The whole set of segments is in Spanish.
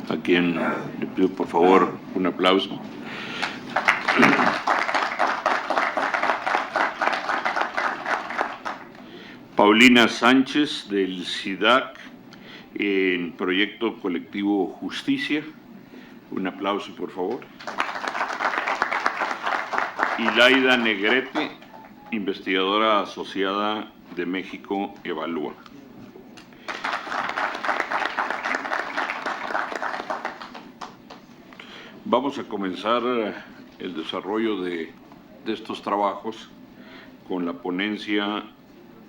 a quien le pido por favor un aplauso. Paulina Sánchez, del SIDAC, en Proyecto Colectivo Justicia. Un aplauso, por favor. Ilaida Negrete, investigadora asociada de México Evalúa. Vamos a comenzar el desarrollo de estos trabajos con la ponencia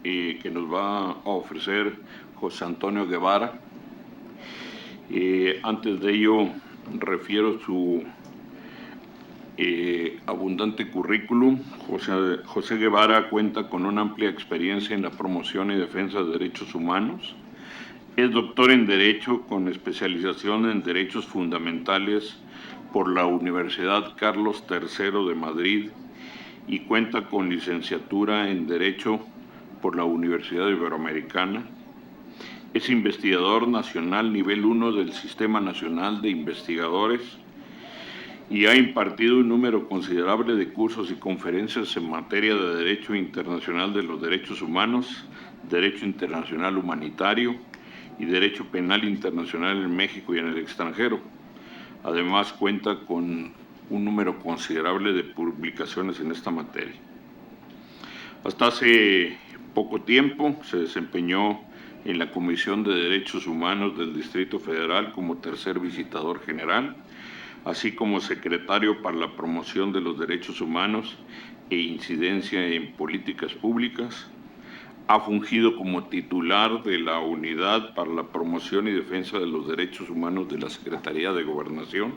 que nos va a ofrecer José Antonio Guevara. Antes de ello, refiero su abundante currículum. José Guevara cuenta con una amplia experiencia en la promoción y defensa de derechos humanos. Es doctor en Derecho con especialización en Derechos Fundamentales por la Universidad Carlos III de Madrid y cuenta con licenciatura en Derecho por la Universidad Iberoamericana. Es investigador nacional nivel 1 del Sistema Nacional de Investigadores y ha impartido un número considerable de cursos y conferencias en materia de Derecho Internacional de los Derechos Humanos, Derecho Internacional Humanitario y Derecho Penal Internacional en México y en el extranjero. Además, cuenta con un número considerable de publicaciones en esta materia. Hasta hace poco tiempo se desempeñó en la Comisión de Derechos Humanos del Distrito Federal como tercer visitador general, así como secretario para la promoción de los derechos humanos e incidencia en políticas públicas. Ha fungido como titular de la Unidad para la Promoción y Defensa de los Derechos Humanos de la Secretaría de Gobernación,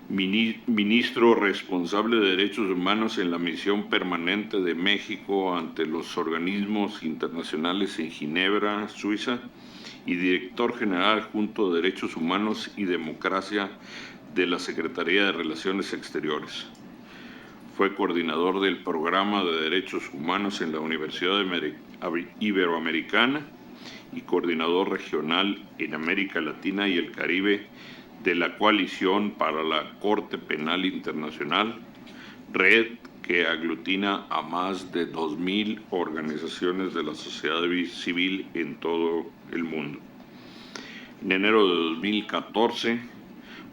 ministro responsable de Derechos Humanos en la Misión Permanente de México ante los organismos internacionales en Ginebra, Suiza, y director general adjunto de Derechos Humanos y Democracia de la Secretaría de Relaciones Exteriores. Fue coordinador del Programa de Derechos Humanos en la Universidad Iberoamericana y coordinador regional en América Latina y el Caribe de la Coalición para la Corte Penal Internacional, red que aglutina a más de 2,000 organizaciones de la sociedad civil en todo el mundo. En enero de 2014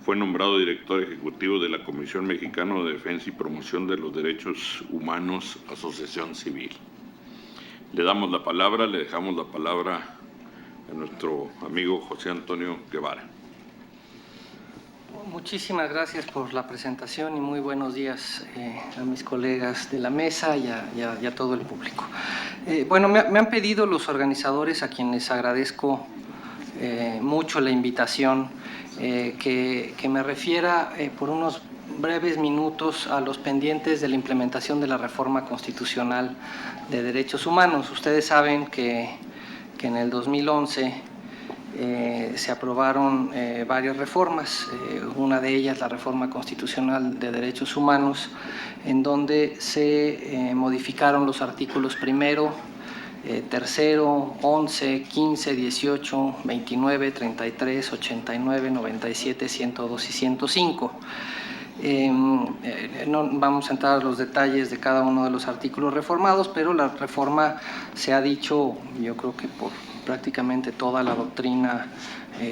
fue nombrado director ejecutivo de la Comisión Mexicana de Defensa y Promoción de los Derechos Humanos, Asociación Civil. Le dejamos la palabra a nuestro amigo José Antonio Guevara. Muchísimas gracias por la presentación y muy buenos días a mis colegas de la mesa y a todo el público. Bueno, me han pedido los organizadores, a quienes agradezco mucho la invitación, que me refiera por unos breves minutos a los pendientes de la implementación de la reforma constitucional de derechos humanos. Ustedes saben que en el 2011 se aprobaron varias reformas, una de ellas la reforma constitucional de derechos humanos, en donde se modificaron los artículos primero, tercero, 11, 15, 18, 29, 33, 89, 97, 102 y 105. No vamos a entrar a los detalles de cada uno de los artículos reformados, pero la reforma se ha dicho, yo creo que por prácticamente toda la doctrina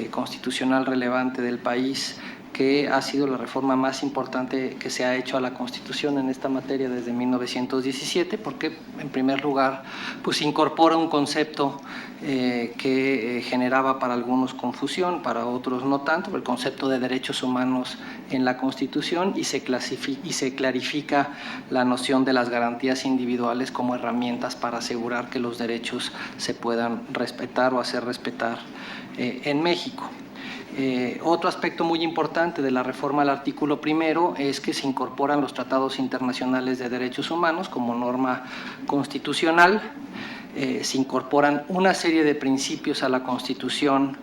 constitucional relevante del país, que ha sido la reforma más importante que se ha hecho a la Constitución en esta materia desde 1917, porque en primer lugar pues incorpora un concepto que generaba para algunos confusión, para otros no tanto, el concepto de derechos humanos en la Constitución, y se clarifica la noción de las garantías individuales como herramientas para asegurar que los derechos se puedan respetar o hacer respetar en México. Otro aspecto muy importante de la reforma al artículo primero es que se incorporan los tratados internacionales de derechos humanos como norma constitucional. se incorporan una serie de principios a la Constitución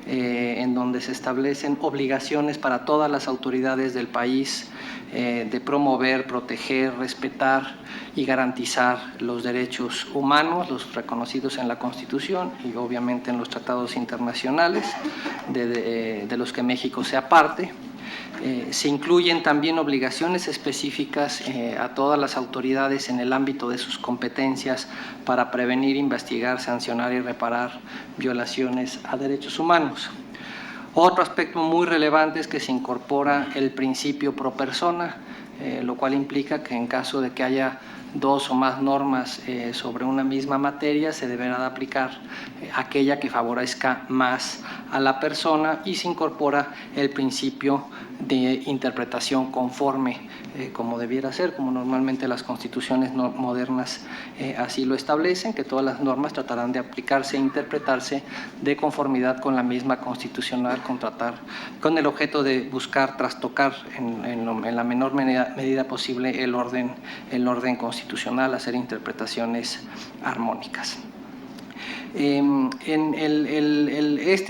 en donde se establecen obligaciones para todas las autoridades del país de promover, proteger, respetar y garantizar los derechos humanos, los reconocidos en la Constitución y obviamente en los tratados internacionales de los que México sea parte. Se incluyen también obligaciones específicas a todas las autoridades en el ámbito de sus competencias para prevenir, investigar, sancionar y reparar violaciones a derechos humanos. Otro aspecto muy relevante es que se incorpora el principio pro persona, lo cual implica que en caso de que haya dos o más normas sobre una misma materia, se deberá de aplicar aquella que favorezca más a la persona y se incorpora el principio de interpretación conforme, como debiera ser, como normalmente las constituciones modernas así lo establecen, que todas las normas tratarán de aplicarse e interpretarse de conformidad con la misma constitucional, con el objeto de buscar trastocar en la menor medida posible el orden constitucional, hacer interpretaciones armónicas. Este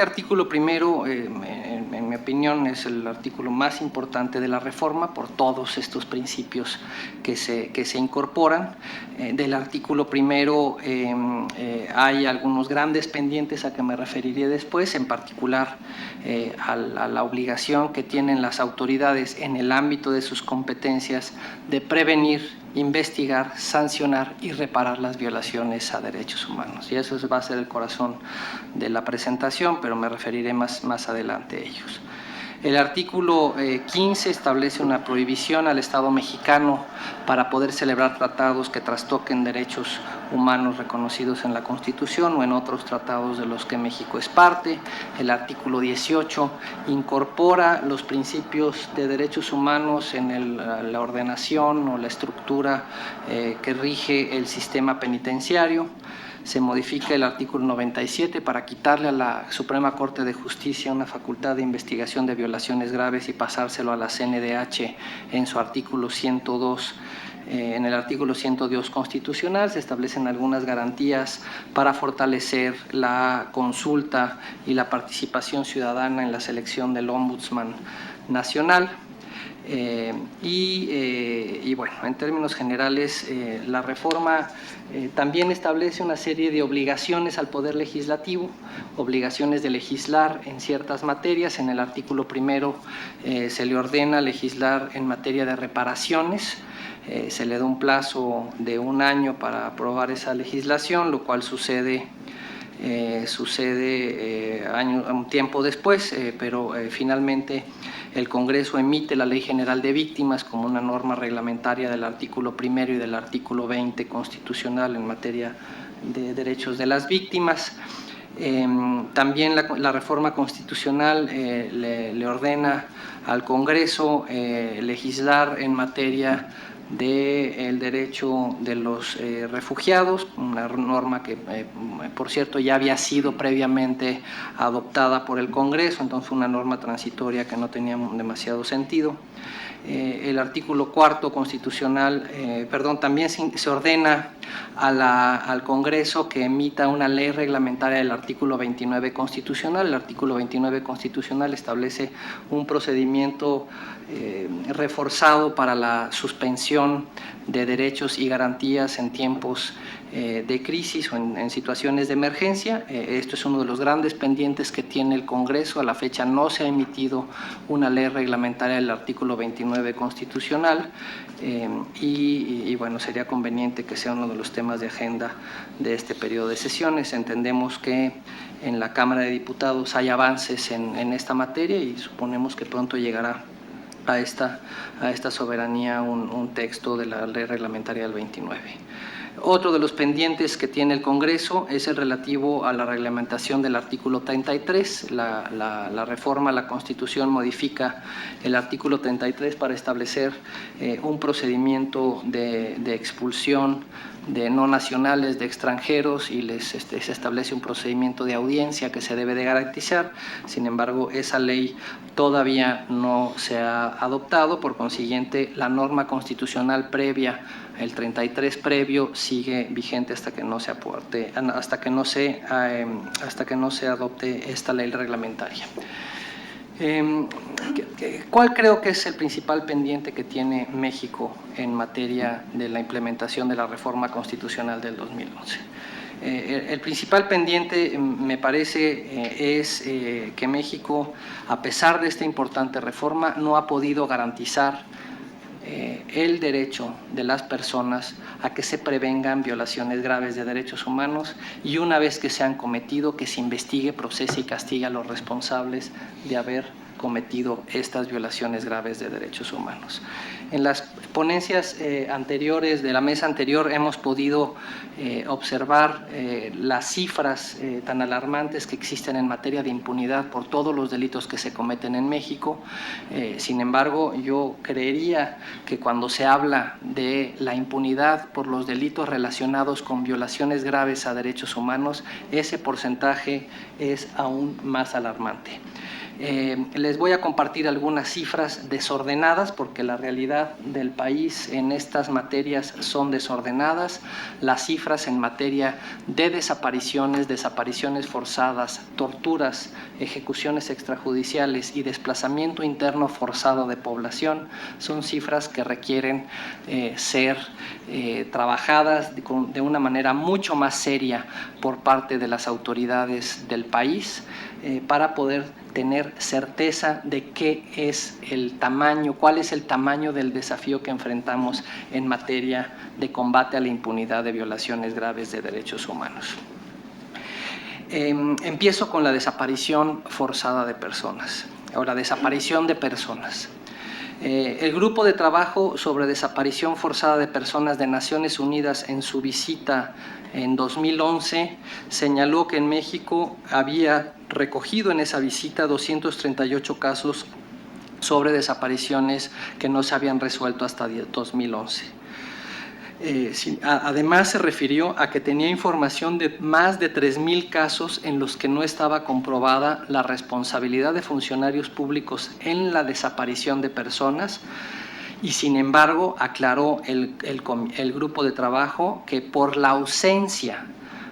artículo primero, en mi opinión, es el artículo más importante de la reforma por todos estos principios que se incorporan. Del artículo primero hay algunos grandes pendientes a que me referiré después, en particular a la obligación que tienen las autoridades en el ámbito de sus competencias de prevenir, investigar, sancionar y reparar las violaciones a derechos humanos. Y eso va a ser el corazón de la presentación, pero me referiré más adelante a ellos. El artículo 15 establece una prohibición al Estado mexicano para poder celebrar tratados que trastoquen derechos humanos reconocidos en la Constitución o en otros tratados de los que México es parte. El artículo 18 incorpora los principios de derechos humanos en la ordenación o la estructura que rige el sistema penitenciario. Se modifica el artículo 97 para quitarle a la Suprema Corte de Justicia una facultad de investigación de violaciones graves y pasárselo a la CNDH en su artículo 102. En el artículo 102 constitucional se establecen algunas garantías para fortalecer la consulta y la participación ciudadana en la selección del Ombudsman Nacional. Bueno, en términos generales, la reforma también establece una serie de obligaciones al Poder Legislativo, obligaciones de legislar en ciertas materias. En el artículo primero se le ordena legislar en materia de reparaciones. Se le da un plazo de 1 año para aprobar esa legislación, lo cual sucede un tiempo después, pero finalmente el Congreso emite la Ley General de Víctimas como una norma reglamentaria del artículo primero y del artículo 20 constitucional en materia de derechos de las víctimas. También la reforma constitucional le ordena al Congreso legislar en materia del derecho de los refugiados, una norma que, por cierto, ya había sido previamente adoptada por el Congreso, entonces una norma transitoria que no tenía demasiado sentido. El artículo 4 constitucional, también se ordena al Congreso que emita una ley reglamentaria del artículo 29 constitucional. El artículo 29 constitucional establece un procedimiento reforzado para la suspensión de derechos y garantías en tiempos de crisis o en situaciones de emergencia. Esto es uno de los grandes pendientes que tiene el Congreso. A la fecha no se ha emitido una ley reglamentaria del artículo 29 constitucional y bueno, sería conveniente que sea uno de los temas de agenda de este periodo de sesiones. Entendemos que en la Cámara de Diputados hay avances en esta materia y suponemos que pronto llegará a esta soberanía un texto de la ley reglamentaria del 29. Otro de los pendientes que tiene el Congreso es el relativo a la reglamentación del artículo 33. La reforma a la Constitución modifica el artículo 33 para establecer un procedimiento de expulsión de no nacionales, de extranjeros, y se establece un procedimiento de audiencia que se debe de garantizar. Sin embargo, esa ley todavía no se ha adoptado, por consiguiente, la norma constitucional previa, el 33 previo, sigue vigente hasta que no se aporte, hasta que no se adopte esta ley reglamentaria. ¿Cuál creo que es el principal pendiente que tiene México en materia de la implementación de la reforma constitucional del 2011? El principal pendiente, me parece, es que México, a pesar de esta importante reforma, no ha podido garantizar el derecho de las personas a que se prevengan violaciones graves de derechos humanos y una vez que se han cometido, que se investigue, procese y castigue a los responsables de haber cometido estas violaciones graves de derechos humanos. En las ponencias anteriores, de la mesa anterior, hemos podido observar las cifras tan alarmantes que existen en materia de impunidad por todos los delitos que se cometen en México. Sin embargo, yo creería que cuando se habla de la impunidad por los delitos relacionados con violaciones graves a derechos humanos, ese porcentaje es aún más alarmante. Les voy a compartir algunas cifras desordenadas porque la realidad del país en estas materias son desordenadas. Las cifras en materia de desapariciones, desapariciones forzadas, torturas, ejecuciones extrajudiciales y desplazamiento interno forzado de población son cifras que requieren ser trabajadas de una manera mucho más seria por parte de las autoridades del país para poder tener certeza de qué es el tamaño, cuál es el tamaño del desafío que enfrentamos en materia de combate a la impunidad de violaciones graves de derechos humanos. Empiezo con la desaparición forzada de personas, o la desaparición de personas. El Grupo de Trabajo sobre Desaparición Forzada de Personas de Naciones Unidas, en su visita en 2011, señaló que en México había recogido en esa visita 238 casos sobre desapariciones que no se habían resuelto hasta 2011. Además, se refirió a que tenía información de más de 3,000 casos en los que no estaba comprobada la responsabilidad de funcionarios públicos en la desaparición de personas y, sin embargo, aclaró el grupo de trabajo que por la ausencia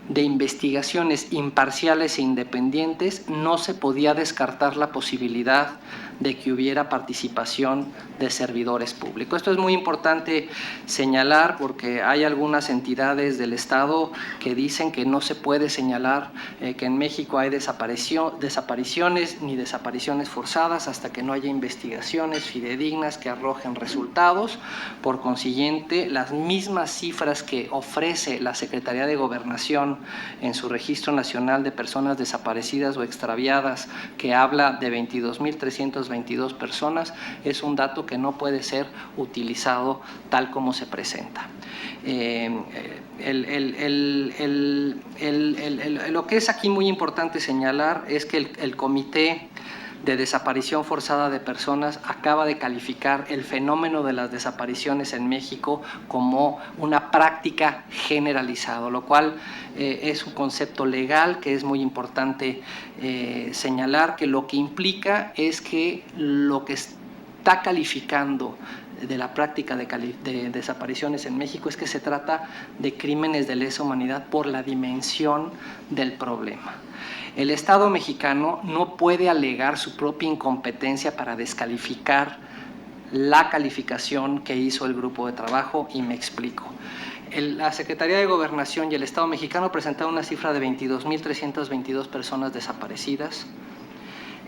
de investigaciones imparciales e independientes no se podía descartar la posibilidad de que hubiera participación de servidores públicos. Esto es muy importante señalar porque hay algunas entidades del Estado que dicen que no se puede señalar que en México hay desapariciones ni desapariciones forzadas hasta que no haya investigaciones fidedignas que arrojen resultados. Por consiguiente, las mismas cifras que ofrece la Secretaría de Gobernación en su Registro Nacional de Personas Desaparecidas o Extraviadas, que habla de 22,322 personas, es un dato que no puede ser utilizado tal como se presenta. Lo que es aquí muy importante señalar es que el Comité de Desaparición Forzada de Personas acaba de calificar el fenómeno de las desapariciones en México como una práctica generalizada, lo cual es un concepto legal que es muy importante señalar, que lo que implica es que lo que está calificando de la práctica de desapariciones en México es que se trata de crímenes de lesa humanidad por la dimensión del problema. El Estado mexicano no puede alegar su propia incompetencia para descalificar la calificación que hizo el grupo de trabajo, y me explico. La Secretaría de Gobernación y el Estado mexicano presentaron una cifra de 22,322 personas desaparecidas.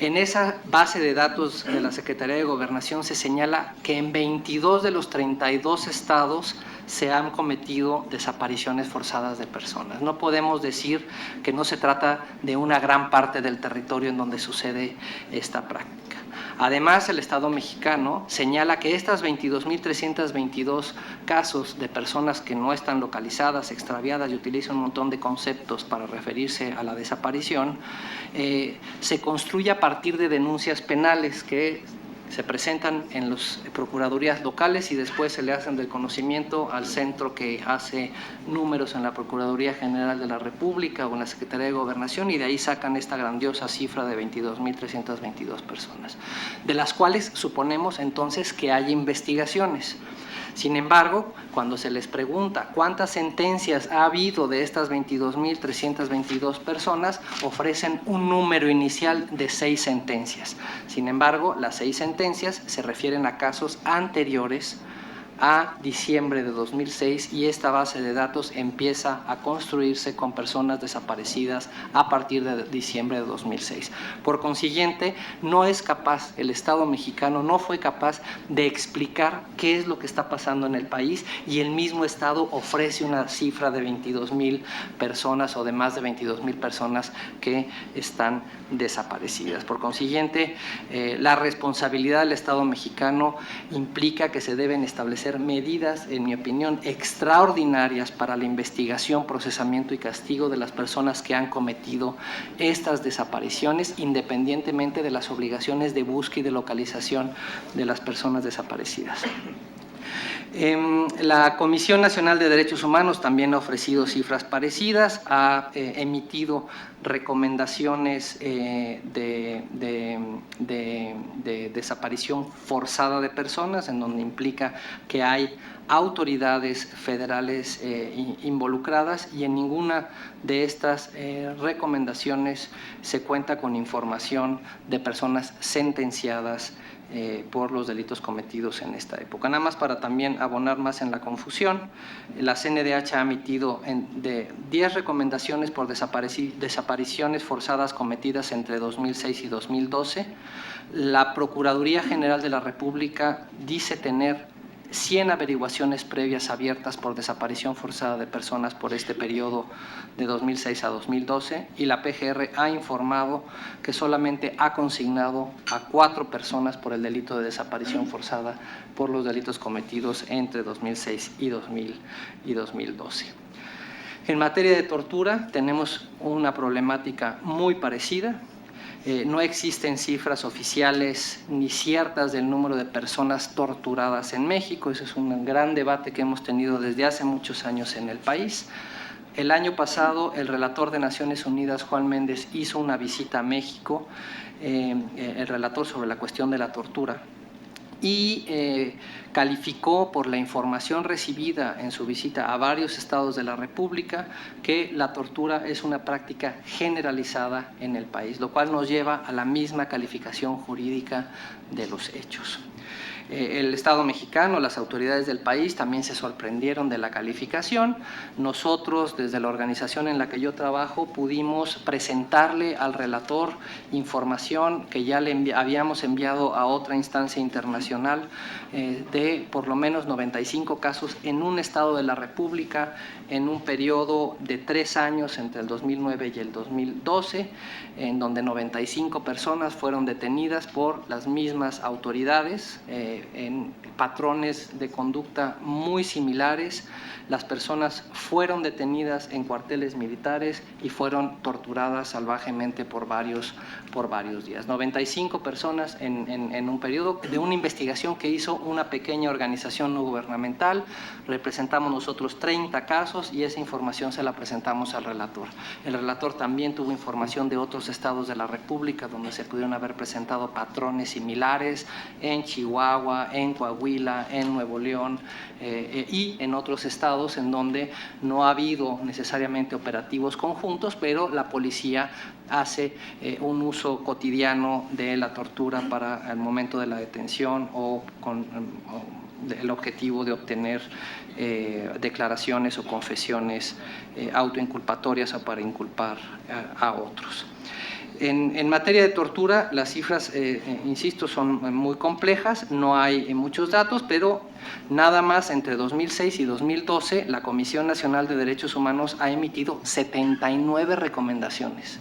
En esa base de datos de la Secretaría de Gobernación se señala que en 22 de los 32 estados se han cometido desapariciones forzadas de personas. No podemos decir que no se trata de una gran parte del territorio en donde sucede esta práctica. Además, el Estado mexicano señala que estas 22,322 casos de personas que no están localizadas, extraviadas, y utiliza un montón de conceptos para referirse a la desaparición, se construye a partir de denuncias penales que se presentan en las procuradurías locales y después se le hacen del conocimiento al centro que hace números en la Procuraduría General de la República o en la Secretaría de Gobernación, y de ahí sacan esta grandiosa cifra de 22,322 personas, de las cuales suponemos entonces que hay investigaciones. Sin embargo, cuando se les pregunta cuántas sentencias ha habido de estas 22.322 personas, ofrecen un número inicial de 6 sentencias. Sin embargo, las 6 sentencias se refieren a casos anteriores a diciembre de 2006 y esta base de datos empieza a construirse con personas desaparecidas a partir de diciembre de 2006. Por consiguiente, no es capaz, el Estado mexicano no fue capaz de explicar qué es lo que está pasando en el país y el mismo Estado ofrece una cifra de 22,000 personas o de más de 22,000 personas que están desaparecidas. Por consiguiente, la responsabilidad del Estado mexicano implica que se deben establecer medidas, en mi opinión, extraordinarias para la investigación, procesamiento y castigo de las personas que han cometido estas desapariciones, independientemente de las obligaciones de búsqueda y de localización de las personas desaparecidas. La Comisión Nacional de Derechos Humanos también ha ofrecido cifras parecidas, ha emitido recomendaciones de desaparición forzada de personas, en donde implica que hay autoridades federales involucradas y en ninguna de estas recomendaciones se cuenta con información de personas sentenciadas por los delitos cometidos en esta época. Nada más para también abonar más en la confusión, la CNDH ha emitido de 10 recomendaciones por desapariciones forzadas cometidas entre 2006 y 2012. La Procuraduría General de la República dice tener 100 averiguaciones previas abiertas por desaparición forzada de personas por este periodo de 2006 a 2012 y la PGR ha informado que solamente ha consignado a 4 personas por el delito de desaparición forzada por los delitos cometidos entre 2006 y 2012. En materia de tortura tenemos una problemática muy parecida. No existen cifras oficiales ni ciertas del número de personas torturadas en México. Ese es un gran debate que hemos tenido desde hace muchos años en el país. El año pasado, el relator de Naciones Unidas, Juan Méndez, hizo una visita a México, el relator sobre la cuestión de la tortura, y calificó por la información recibida en su visita a varios estados de la República que la tortura es una práctica generalizada en el país, lo cual nos lleva a la misma calificación jurídica de los hechos. El Estado mexicano, las autoridades del país también se sorprendieron de la calificación. Nosotros, desde la organización en la que yo trabajo, pudimos presentarle al relator información que ya le habíamos enviado a otra instancia internacional de por lo menos 95 casos en un estado de la República en un periodo de 3 años entre el 2009 y el 2012, en donde 95 personas fueron detenidas por las mismas autoridades en patrones de conducta muy similares. Las personas fueron detenidas en cuarteles militares y fueron torturadas salvajemente por varios días. 95 personas en un periodo de una investigación que hizo una pequeña organización no gubernamental. Representamos nosotros 30 casos y esa información se la presentamos al relator. El relator también tuvo información de otros estados de la República donde se pudieron haber presentado patrones similares en Chihuahua, en Coahuila, en Nuevo León y en otros estados en donde no ha habido necesariamente operativos conjuntos, pero la policía hace un uso cotidiano de la tortura para el momento de la detención o con el objetivo de obtener declaraciones o confesiones autoinculpatorias o para inculpar a otros. En materia de tortura, las cifras, insisto, son muy complejas, no hay muchos datos, pero nada más entre 2006 y 2012 la Comisión Nacional de Derechos Humanos ha emitido 79 recomendaciones.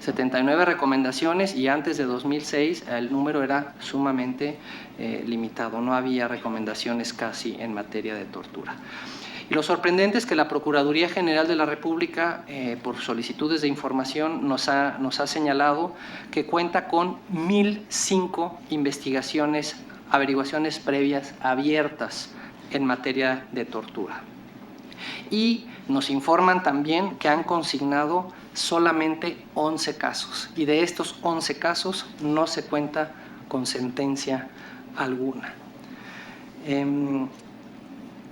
79 recomendaciones y antes de 2006 el número era sumamente limitado, no había recomendaciones casi en materia de tortura. Y lo sorprendente es que la Procuraduría General de la República, por solicitudes de información, nos ha señalado que cuenta con 1,005 investigaciones, averiguaciones previas abiertas en materia de tortura. Y nos informan también que han consignado solamente 11 casos y de estos 11 casos no se cuenta con sentencia alguna.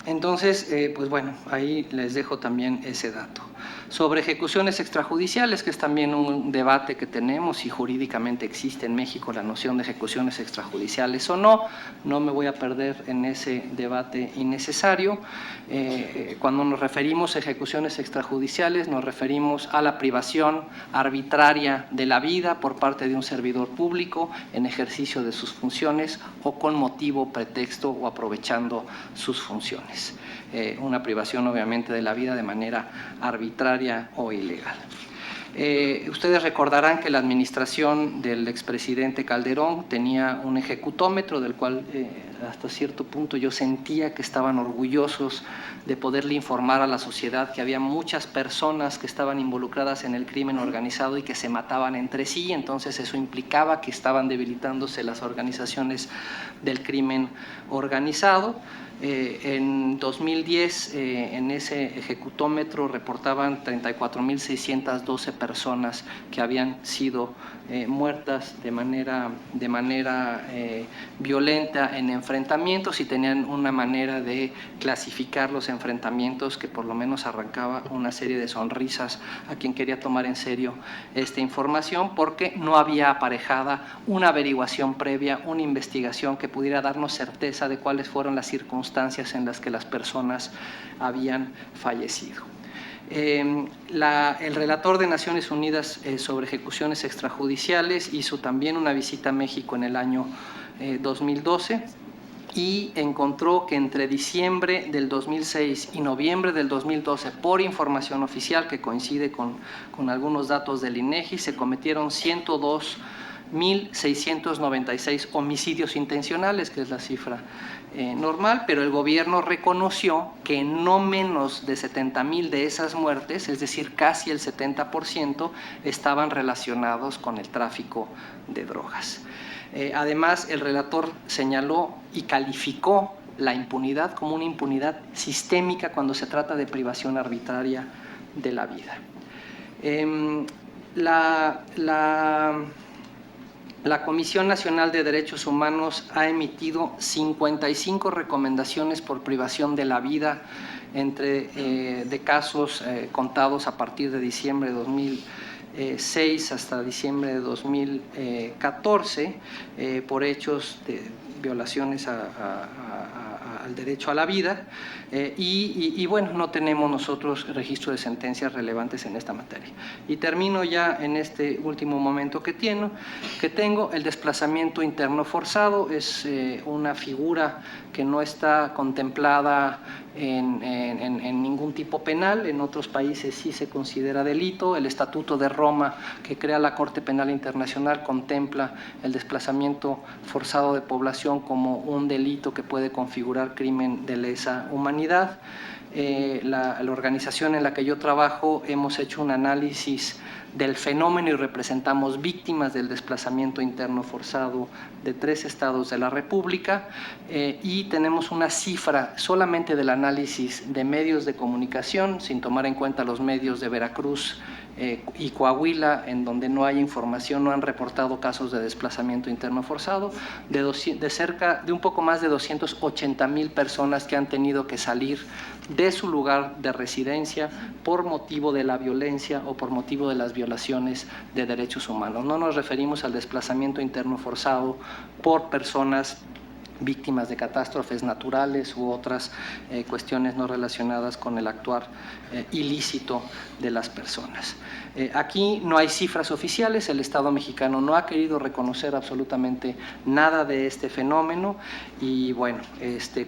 Entonces, pues bueno, ahí les dejo también ese dato. Sobre ejecuciones extrajudiciales, que es también un debate que tenemos y jurídicamente existe en México la noción de ejecuciones extrajudiciales o no, no me voy a perder en ese debate innecesario. Cuando nos referimos a ejecuciones extrajudiciales, nos referimos a la privación arbitraria de la vida por parte de un servidor público en ejercicio de sus funciones o con motivo, pretexto o aprovechando sus funciones. Una privación obviamente de la vida de manera arbitraria o ilegal. Ustedes recordarán que la administración del expresidente Calderón tenía un ejecutómetro del cual hasta cierto punto yo sentía que estaban orgullosos de poderle informar a la sociedad que había muchas personas que estaban involucradas en el crimen organizado y que se mataban entre sí, entonces eso implicaba que estaban debilitándose las organizaciones del crimen organizado. En 2010, en ese ejecutómetro reportaban 34.612 personas que habían sido muertas de manera violenta en enfrentamientos y tenían una manera de clasificar los enfrentamientos que por lo menos arrancaba una serie de sonrisas a quien quería tomar en serio esta información, porque no había aparejada una averiguación previa, una investigación que pudiera darnos certeza de cuáles fueron las circunstancias en las que las personas habían fallecido. El relator de Naciones Unidas sobre ejecuciones extrajudiciales hizo también una visita a México en el año 2012 y encontró que entre diciembre del 2006 y noviembre del 2012, por información oficial que coincide con algunos datos del INEGI, se cometieron 102.696 homicidios intencionales, que es la cifra normal, pero el gobierno reconoció que no menos de 70.000 de esas muertes, es decir, casi el 70%, estaban relacionados con el tráfico de drogas. Además, el relator señaló y calificó la impunidad como una impunidad sistémica cuando se trata de privación arbitraria de la vida. La Comisión Nacional de Derechos Humanos ha emitido 55 recomendaciones por privación de la vida de casos contados a partir de diciembre de 2006 hasta diciembre de 2014 por hechos de violaciones al derecho a la vida y bueno, no tenemos nosotros registro de sentencias relevantes en esta materia. Y termino ya en este último momento que tengo. El desplazamiento interno forzado es una figura que no está contemplada en ningún tipo penal, en otros países sí se considera delito. El Estatuto de Roma que crea la Corte Penal Internacional contempla el desplazamiento forzado de población como un delito que puede configurar crimen de lesa humanidad. La organización en la que yo trabajo hemos hecho un análisis del fenómeno y representamos víctimas del desplazamiento interno forzado de 3 estados de la República y tenemos una cifra solamente del análisis de medios de comunicación, sin tomar en cuenta los medios de Veracruz y Coahuila, en donde no hay información, no han reportado casos de desplazamiento interno forzado, de un poco más de 280,000 personas que han tenido que salir de su lugar de residencia por motivo de la violencia o por motivo de las violaciones de derechos humanos. No nos referimos al desplazamiento interno forzado por personas víctimas de catástrofes naturales u otras cuestiones no relacionadas con el actuar ilícito de las personas. Aquí no hay cifras oficiales, el Estado mexicano no ha querido reconocer absolutamente nada de este fenómeno y bueno,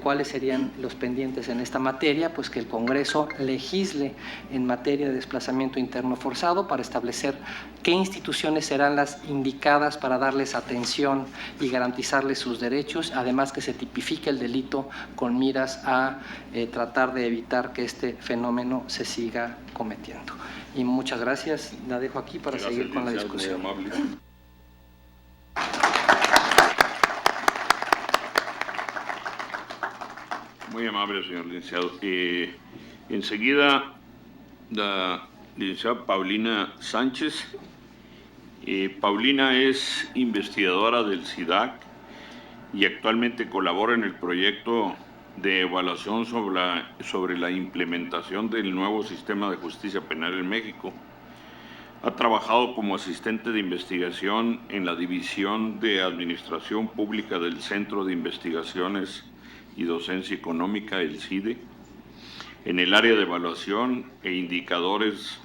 ¿cuáles serían los pendientes en esta materia? Pues que el Congreso legisle en materia de desplazamiento interno forzado para establecer qué instituciones serán las indicadas para darles atención y garantizarles sus derechos, además que se tipifique el delito con miras a tratar de evitar que este fenómeno se siga cometiendo. Y muchas gracias, la dejo aquí para seguir con la discusión. Muy amable. Muy amable, señor licenciado. Enseguida, la licenciada Paulina Sánchez. Paulina es investigadora del SIDAC y actualmente colabora en el proyecto de evaluación sobre la implementación del nuevo sistema de justicia penal en México. Ha trabajado como asistente de investigación en la División de Administración Pública del Centro de Investigaciones y Docencia Económica, el CIDE, en el área de evaluación e indicadores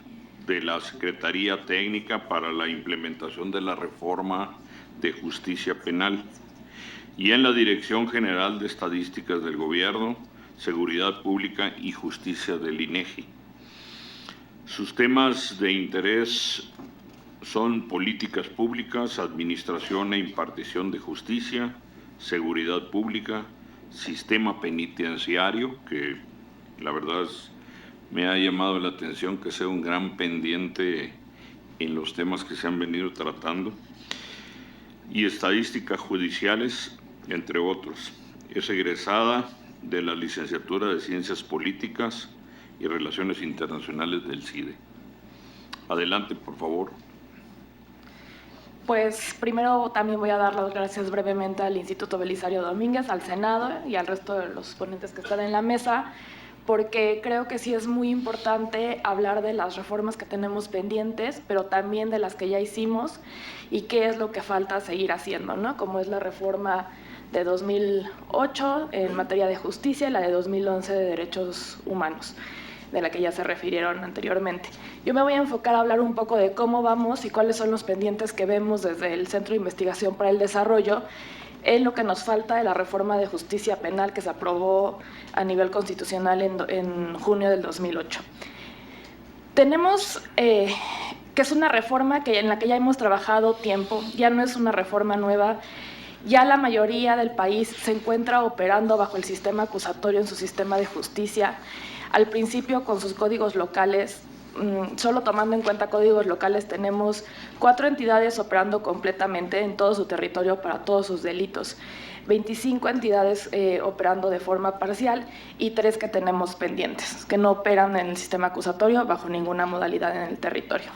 de la Secretaría Técnica para la implementación de la reforma de justicia penal y en la Dirección General de Estadísticas del Gobierno, Seguridad Pública y Justicia del INEGI. Sus temas de interés son políticas públicas, administración e impartición de justicia, seguridad pública, sistema penitenciario, que la verdad me ha llamado la atención que sea un gran pendiente en los temas que se han venido tratando, y estadísticas judiciales, entre otros. Es egresada de la Licenciatura de Ciencias Políticas y Relaciones Internacionales del CIDE. Adelante, por favor. Pues primero también voy a dar las gracias brevemente al Instituto Belisario Domínguez, al Senado y al resto de los ponentes que están en la mesa, porque creo que sí es muy importante hablar de las reformas que tenemos pendientes, pero también de las que ya hicimos y qué es lo que falta seguir haciendo, ¿no? Como es la reforma de 2008 en materia de justicia y la de 2011 de derechos humanos, de la que ya se refirieron anteriormente. Yo me voy a enfocar a hablar un poco de cómo vamos y cuáles son los pendientes que vemos desde el Centro de Investigación para el Desarrollo en lo que nos falta de la reforma de justicia penal que se aprobó a nivel constitucional en junio del 2008. Tenemos que es una reforma en la que ya hemos trabajado tiempo, ya no es una reforma nueva. Ya la mayoría del país se encuentra operando bajo el sistema acusatorio en su sistema de justicia. Al principio con sus códigos locales, solo tomando en cuenta códigos locales, tenemos 4 entidades operando completamente en todo su territorio para todos sus delitos, 25 entidades operando de forma parcial y 3 que tenemos pendientes, que no operan en el sistema acusatorio bajo ninguna modalidad en el territorio.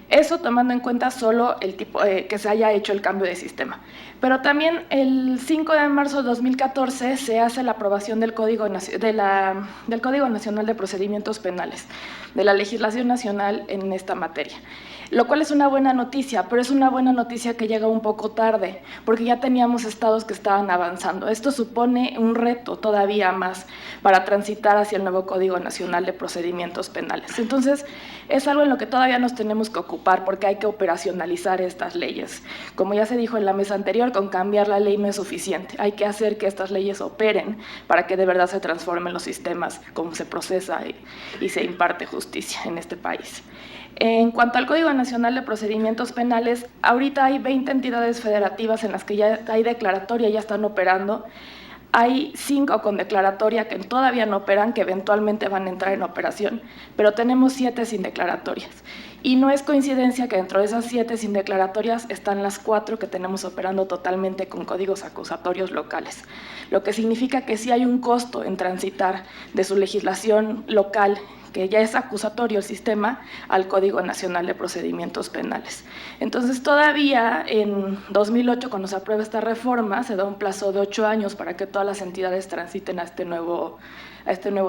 Eso tomando en cuenta solo el tipo que se haya hecho el cambio de sistema. Pero también el 5 de marzo de 2014 se hace la aprobación del Código Nacional de Procedimientos Penales, de la legislación nacional en esta materia. Lo cual es una buena noticia, pero es una buena noticia que llega un poco tarde, porque ya teníamos estados que estaban avanzando. Esto supone un reto todavía más para transitar hacia el nuevo Código Nacional de Procedimientos Penales. Entonces, es algo en lo que todavía nos tenemos que ocupar, porque hay que operacionalizar estas leyes. Como ya se dijo en la mesa anterior, con cambiar la ley no es suficiente. Hay que hacer que estas leyes operen para que de verdad se transformen los sistemas, cómo se procesa y se imparte justicia en este país. En cuanto al Código Nacional de Procedimientos Penales, ahorita hay 20 entidades federativas en las que ya hay declaratoria, ya están operando. Hay 5 con declaratoria que todavía no operan, que eventualmente van a entrar en operación, pero tenemos 7 sin declaratorias. Y no es coincidencia que dentro de esas 7 sin declaratorias están las 4 que tenemos operando totalmente con códigos acusatorios locales, lo que significa que sí hay un costo en transitar de su legislación local, que ya es acusatorio el sistema, al Código Nacional de Procedimientos Penales. Entonces, todavía en 2008, cuando se aprueba esta reforma, se da un plazo de 8 años para que todas las entidades transiten a este nuevo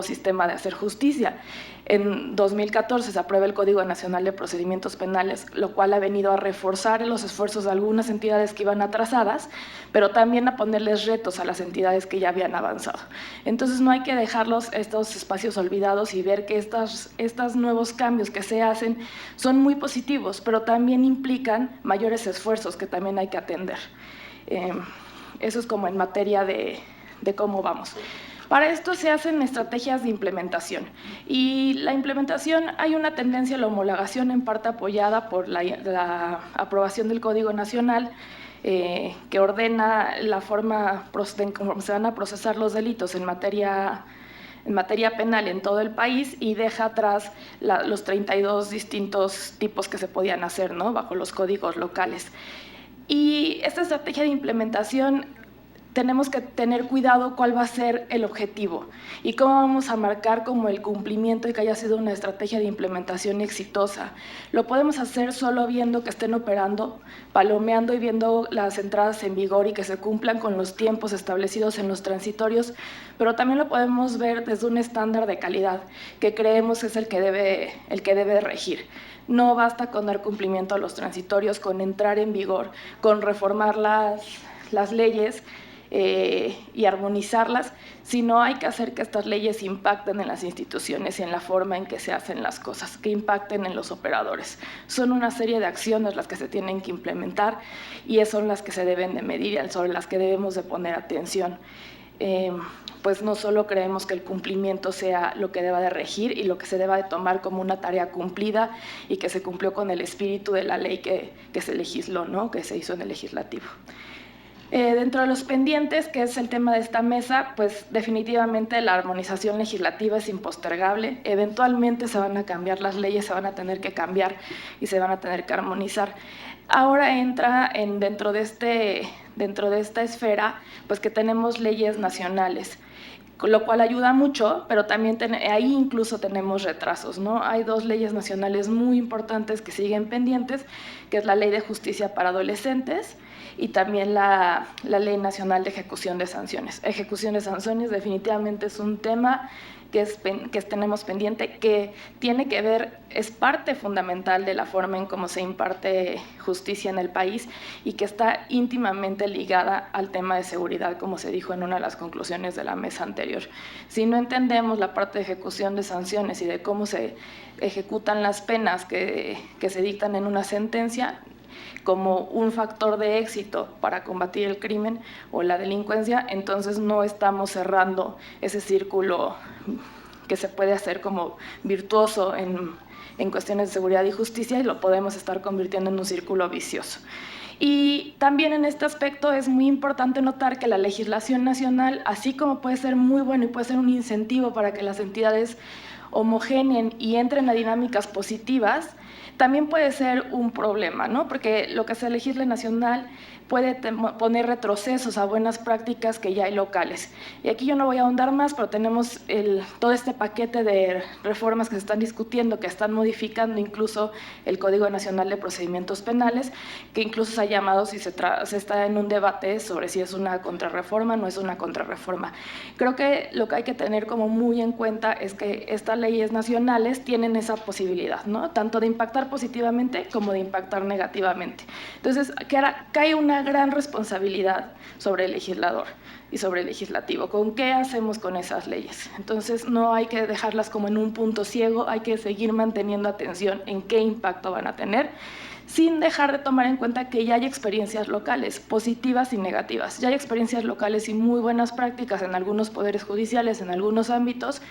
sistema de hacer justicia. En 2014 se aprueba el Código Nacional de Procedimientos Penales, lo cual ha venido a reforzar los esfuerzos de algunas entidades que iban atrasadas, pero también a ponerles retos a las entidades que ya habían avanzado. Entonces no hay que dejarlos estos espacios olvidados y ver que estos nuevos cambios que se hacen son muy positivos, pero también implican mayores esfuerzos que también hay que atender. Eso es como en materia de cómo vamos. Para esto se hacen estrategias de implementación y la implementación hay una tendencia a la homologación en parte apoyada por la aprobación del Código Nacional que ordena la forma en cómo se van a procesar los delitos en materia penal en todo el país y deja atrás los 32 distintos tipos que se podían hacer, ¿no?, bajo los códigos locales. Y esta estrategia de implementación tenemos que tener cuidado cuál va a ser el objetivo y cómo vamos a marcar como el cumplimiento y que haya sido una estrategia de implementación exitosa. Lo podemos hacer solo viendo que estén operando, palomeando y viendo las entradas en vigor y que se cumplan con los tiempos establecidos en los transitorios, pero también lo podemos ver desde un estándar de calidad que creemos es el que debe regir. No basta con dar cumplimiento a los transitorios, con entrar en vigor, con reformar las leyes y armonizarlas, sino hay que hacer que estas leyes impacten en las instituciones y en la forma en que se hacen las cosas, que impacten en los operadores. Son una serie de acciones las que se tienen que implementar y son las que se deben de medir y sobre las que debemos de poner atención. Pues no solo creemos que el cumplimiento sea lo que deba de regir y lo que se deba de tomar como una tarea cumplida y que se cumplió con el espíritu de la ley que se legisló, ¿no? Que se hizo en el legislativo. Dentro de los pendientes, que es el tema de esta mesa, pues definitivamente la armonización legislativa es impostergable. Eventualmente se van a cambiar las leyes, se van a tener que cambiar y se van a tener que armonizar. Ahora entra dentro de esta esfera, pues que tenemos leyes nacionales, lo cual ayuda mucho, pero también ahí incluso tenemos retrasos, ¿no? Hay 2 leyes nacionales muy importantes que siguen pendientes, que es la Ley de Justicia para Adolescentes y también la Ley Nacional de Ejecución de Sanciones. Ejecución de sanciones definitivamente es un tema que tenemos pendiente, que tiene que ver, es parte fundamental de la forma en cómo se imparte justicia en el país y que está íntimamente ligada al tema de seguridad, como se dijo en una de las conclusiones de la mesa anterior. Si no entendemos la parte de ejecución de sanciones y de cómo se ejecutan las penas que se dictan en una sentencia, como un factor de éxito para combatir el crimen o la delincuencia, entonces no estamos cerrando ese círculo que se puede hacer como virtuoso en cuestiones de seguridad y justicia y lo podemos estar convirtiendo en un círculo vicioso. Y también en este aspecto es muy importante notar que la legislación nacional, así como puede ser muy bueno y puede ser un incentivo para que las entidades homogeneen y entren a dinámicas positivas, también puede ser un problema, ¿no? Porque lo que se legisla nacional puede poner retrocesos a buenas prácticas que ya hay locales. Y aquí yo no voy a ahondar más, pero tenemos todo este paquete de reformas que se están discutiendo, que están modificando incluso el Código Nacional de Procedimientos Penales, que incluso se ha llamado, si se está en un debate sobre si es una contrarreforma o no es una contrarreforma. Creo que lo que hay que tener como muy en cuenta es que estas leyes nacionales tienen esa posibilidad, ¿no? Tanto de impactar positivamente como de impactar negativamente. Entonces, cae una gran responsabilidad sobre el legislador y sobre el legislativo. ¿Con qué hacemos con esas leyes? Entonces, no hay que dejarlas como en un punto ciego, hay que seguir manteniendo atención en qué impacto van a tener, sin dejar de tomar en cuenta que ya hay experiencias locales, positivas y negativas. Ya hay experiencias locales y muy buenas prácticas en algunos poderes judiciales, en algunos ámbitos,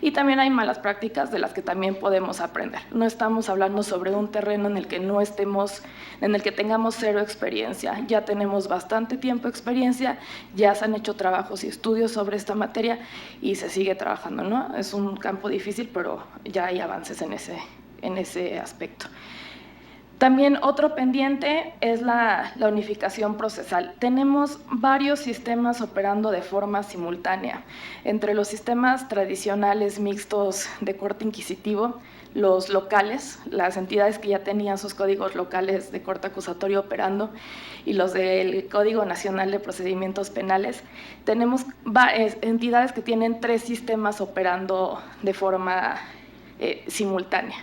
y también hay malas prácticas de las que también podemos aprender. No estamos hablando sobre un terreno en el que en el que tengamos 0 experiencia. Ya tenemos bastante tiempo de experiencia, ya se han hecho trabajos y estudios sobre esta materia y se sigue trabajando, ¿no? Es un campo difícil, pero ya hay avances en ese aspecto. También otro pendiente es la unificación procesal. Tenemos varios sistemas operando de forma simultánea. Entre los sistemas tradicionales mixtos de corte inquisitivo, los locales, las entidades que ya tenían sus códigos locales de corte acusatorio operando y los del Código Nacional de Procedimientos Penales, tenemos entidades que tienen 3 sistemas operando de forma simultánea.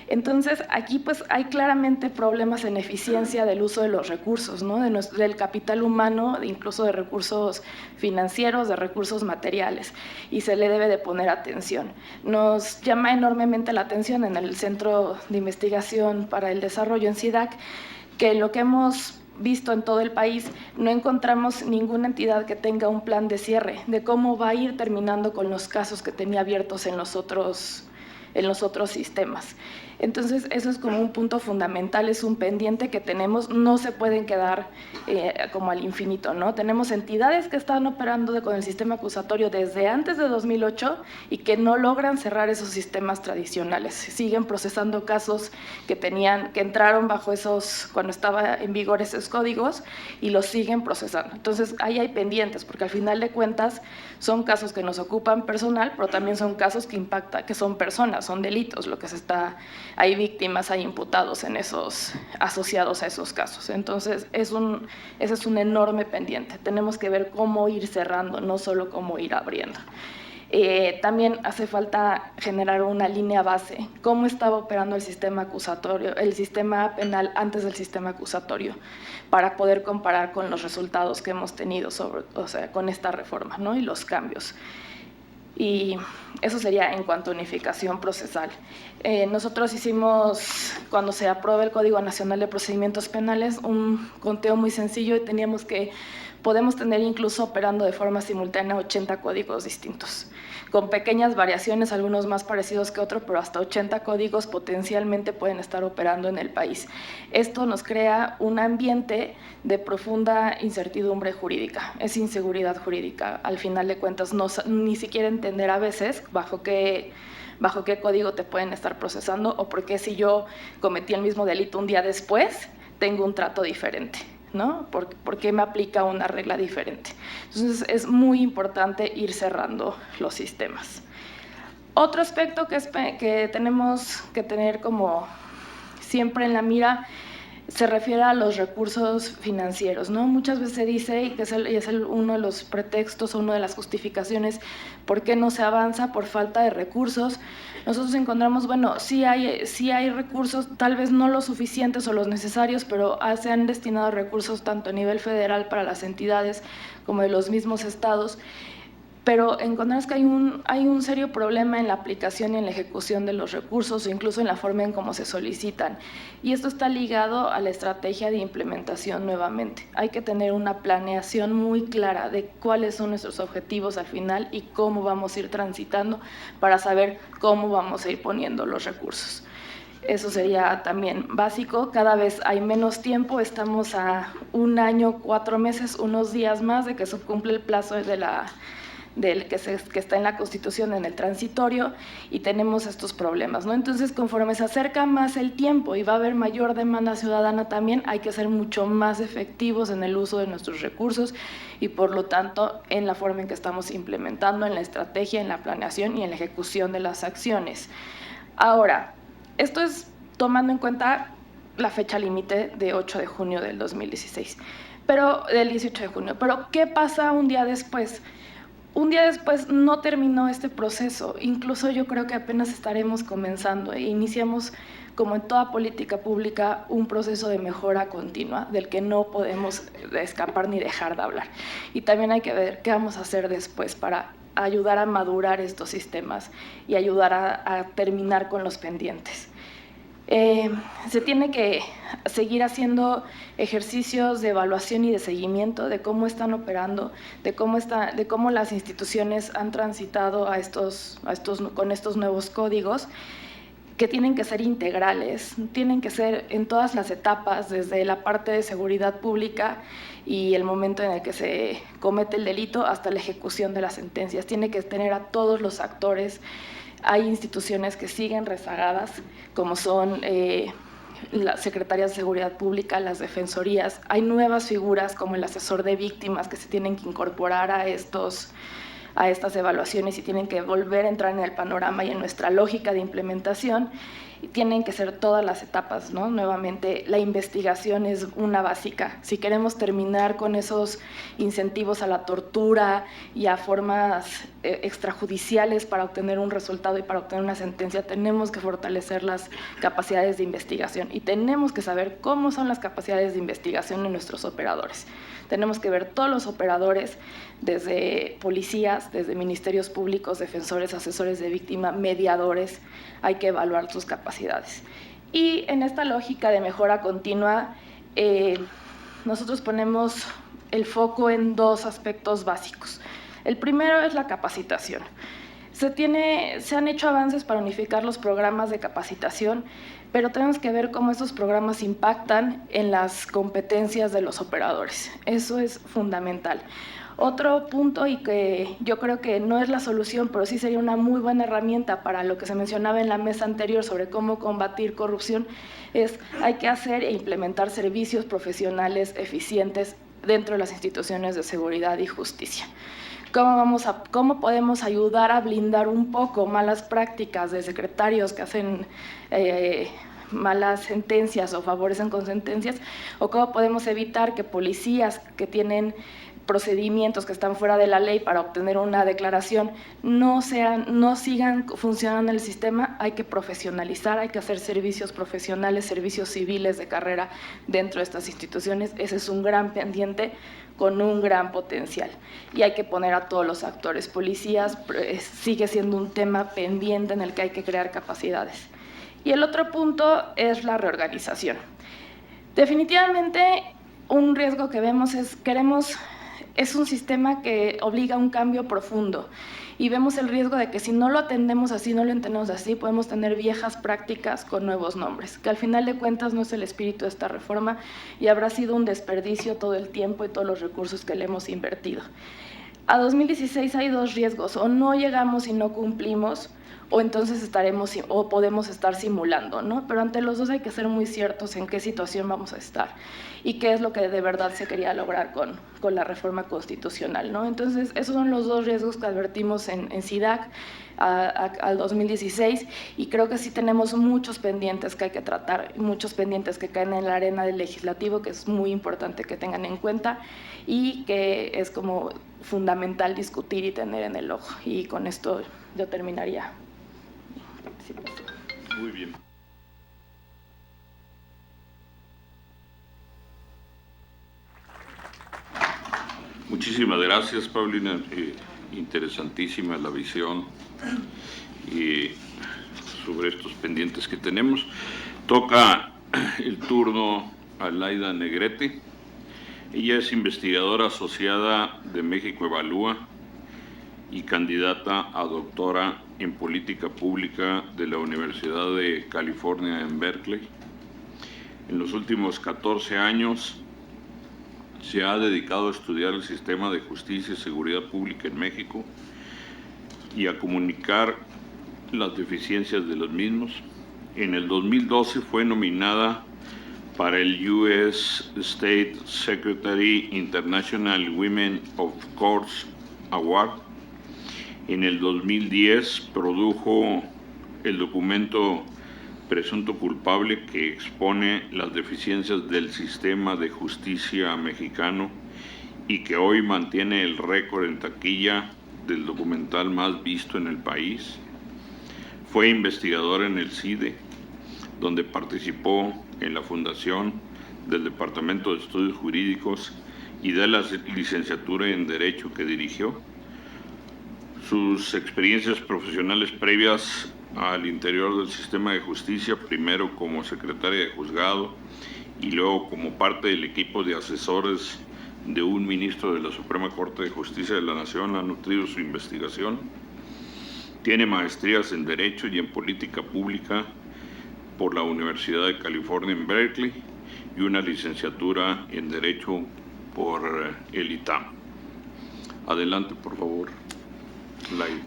Entonces, aquí pues hay claramente problemas en eficiencia del uso de los recursos, ¿no? Del capital humano, incluso de recursos financieros, de recursos materiales, y se le debe de poner atención. Nos llama enormemente la atención en el Centro de Investigación para el Desarrollo en CIDAC, que lo que hemos visto en todo el país, no encontramos ninguna entidad que tenga un plan de cierre, de cómo va a ir terminando con los casos que tenía abiertos en los otros en los otros sistemas. Entonces, eso es como un punto fundamental, es un pendiente que tenemos, no se pueden quedar como al infinito, ¿no? Tenemos entidades que están operando con el sistema acusatorio desde antes de 2008 y que no logran cerrar esos sistemas tradicionales. Siguen procesando casos que entraron bajo esos, cuando estaba en vigor esos códigos, y los siguen procesando. Entonces, ahí hay pendientes, porque al final de cuentas son casos que nos ocupan personal, pero también son casos que impactan, que son personas, son delitos, lo que se está, hay víctimas, hay imputados en esos, asociados a esos casos. Entonces, ese es un enorme pendiente. Tenemos que ver cómo ir cerrando, no solo cómo ir abriendo. También hace falta generar una línea base, cómo estaba operando el sistema acusatorio, el sistema penal antes del sistema acusatorio, para poder comparar con los resultados que hemos tenido con esta reforma, ¿no? Y los cambios. Y eso sería en cuanto a unificación procesal. Nosotros hicimos, cuando se aprueba el Código Nacional de Procedimientos Penales, un conteo muy sencillo y podemos tener incluso operando de forma simultánea 80 códigos distintos, con pequeñas variaciones, algunos más parecidos que otros, pero hasta 80 códigos potencialmente pueden estar operando en el país. Esto nos crea un ambiente de profunda incertidumbre jurídica, es inseguridad jurídica. Al final de cuentas, ni siquiera entender a veces bajo qué código te pueden estar procesando o por qué si yo cometí el mismo delito un día después, tengo un trato diferente, ¿no? ¿Por qué me aplica una regla diferente? Entonces, es muy importante ir cerrando los sistemas. Otro aspecto que tenemos que tener como siempre en la mira se refiere a los recursos financieros, ¿no? Muchas veces se dice, y que es uno de los pretextos o una de las justificaciones por qué no se avanza por falta de recursos. Nosotros encontramos, bueno, sí hay recursos, tal vez no los suficientes o los necesarios, pero se han destinado recursos tanto a nivel federal para las entidades como de los mismos estados, pero encontramos que hay un serio problema en la aplicación y en la ejecución de los recursos o incluso en la forma en cómo se solicitan. Y esto está ligado a la estrategia de implementación nuevamente. Hay que tener una planeación muy clara de cuáles son nuestros objetivos al final y cómo vamos a ir transitando para saber cómo vamos a ir poniendo los recursos. Eso sería también básico. Cada vez hay menos tiempo, estamos a 1 año, 4 meses, unos días más de que se cumple el plazo del que está en la Constitución, en el transitorio, y tenemos estos problemas, ¿no? Entonces, conforme se acerca más el tiempo y va a haber mayor demanda ciudadana también, hay que ser mucho más efectivos en el uso de nuestros recursos y, por lo tanto, en la forma en que estamos implementando, en la estrategia, en la planeación y en la ejecución de las acciones. Ahora, esto es tomando en cuenta la fecha límite de 8 de junio del 2016, del 18 de junio. Pero, ¿qué pasa un día después? Un día después no terminó este proceso, incluso yo creo que apenas estaremos comenzando e iniciamos, como en toda política pública, un proceso de mejora continua del que no podemos escapar ni dejar de hablar. Y también hay que ver qué vamos a hacer después para ayudar a madurar estos sistemas y ayudar a terminar con los pendientes. Se tiene que seguir haciendo ejercicios de evaluación y de seguimiento de cómo están operando, de cómo las instituciones han transitado con estos nuevos códigos, que tienen que ser integrales, tienen que ser en todas las etapas, desde la parte de seguridad pública y el momento en el que se comete el delito hasta la ejecución de las sentencias. Tiene que tener a todos los actores. Hay instituciones que siguen rezagadas, como son las secretarias de Seguridad Pública, las defensorías. Hay nuevas figuras como el asesor de víctimas que se tienen que incorporar a estas evaluaciones y tienen que volver a entrar en el panorama y en nuestra lógica de implementación. Y tienen que ser todas las etapas, ¿no? Nuevamente, la investigación es una básica. Si queremos terminar con esos incentivos a la tortura y a formas extrajudiciales para obtener un resultado y para obtener una sentencia, tenemos que fortalecer las capacidades de investigación y tenemos que saber cómo son las capacidades de investigación en nuestros operadores. Tenemos que ver todos los operadores, desde policías, desde ministerios públicos, defensores, asesores de víctima, mediadores. Hay que evaluar sus capacidades. Y en esta lógica de mejora continua, nosotros ponemos el foco en 2 aspectos básicos. El primero es la capacitación. Se han hecho avances para unificar los programas de capacitación, pero tenemos que ver cómo esos programas impactan en las competencias de los operadores. Eso es fundamental. Otro punto, y que yo creo que no es la solución, pero sí sería una muy buena herramienta para lo que se mencionaba en la mesa anterior sobre cómo combatir corrupción, es hay que hacer e implementar servicios profesionales eficientes dentro de las instituciones de seguridad y justicia. ¿Cómo podemos ayudar a blindar un poco malas prácticas de secretarios que hacen malas sentencias o favorecen con sentencias? ¿O cómo podemos evitar que policías que tienen procedimientos que están fuera de la ley para obtener una declaración no sigan funcionando en el sistema? Hay que profesionalizar, hay que hacer servicios profesionales, servicios civiles de carrera dentro de estas instituciones. Ese es un gran pendiente con un gran potencial. Y hay que poner a todos los actores. Policías sigue siendo un tema pendiente en el que hay que crear capacidades. Y el otro punto es la reorganización. Definitivamente, un riesgo que vemos es un sistema que obliga a un cambio profundo y vemos el riesgo de que si no lo atendemos así, no lo entendemos así, podemos tener viejas prácticas con nuevos nombres, que al final de cuentas no es el espíritu de esta reforma y habrá sido un desperdicio todo el tiempo y todos los recursos que le hemos invertido. A 2016 hay dos riesgos: o no llegamos y no cumplimos, o entonces podemos estar simulando, ¿no? Pero ante los dos hay que ser muy ciertos en qué situación vamos a estar y qué es lo que de verdad se quería lograr con la reforma constitucional, ¿no? Entonces, esos son los dos riesgos que advertimos en SIDAC al 2016, y creo que sí tenemos muchos pendientes que hay que tratar, muchos pendientes que caen en la arena del legislativo, que es muy importante que tengan en cuenta y que es como fundamental discutir y tener en el ojo. Y con esto yo terminaría. Muy bien. Muchísimas gracias, Paulina. Interesantísima la visión sobre estos pendientes que tenemos. Toca el turno a Laida Negrete. Ella es investigadora asociada de México Evalúa y candidata a doctora en Política Pública de la Universidad de California en Berkeley. En los últimos 14 años se ha dedicado a estudiar el sistema de justicia y seguridad pública en México y a comunicar las deficiencias de los mismos. En el 2012 fue nominada para el US State Secretary International Women of Courts Award. En el 2010 produjo el documento Presunto Culpable, que expone las deficiencias del sistema de justicia mexicano y que hoy mantiene el récord en taquilla del documental más visto en el país. Fue investigador en el CIDE, donde participó en la fundación del Departamento de Estudios Jurídicos y de la licenciatura en Derecho que dirigió. Sus experiencias profesionales previas al interior del sistema de justicia, primero como secretaria de juzgado y luego como parte del equipo de asesores de un ministro de la Suprema Corte de Justicia de la Nación, han nutrido su investigación. Tiene maestrías en Derecho y en Política Pública por la Universidad de California en Berkeley y una licenciatura en Derecho por el ITAM. Adelante, por favor, Laida.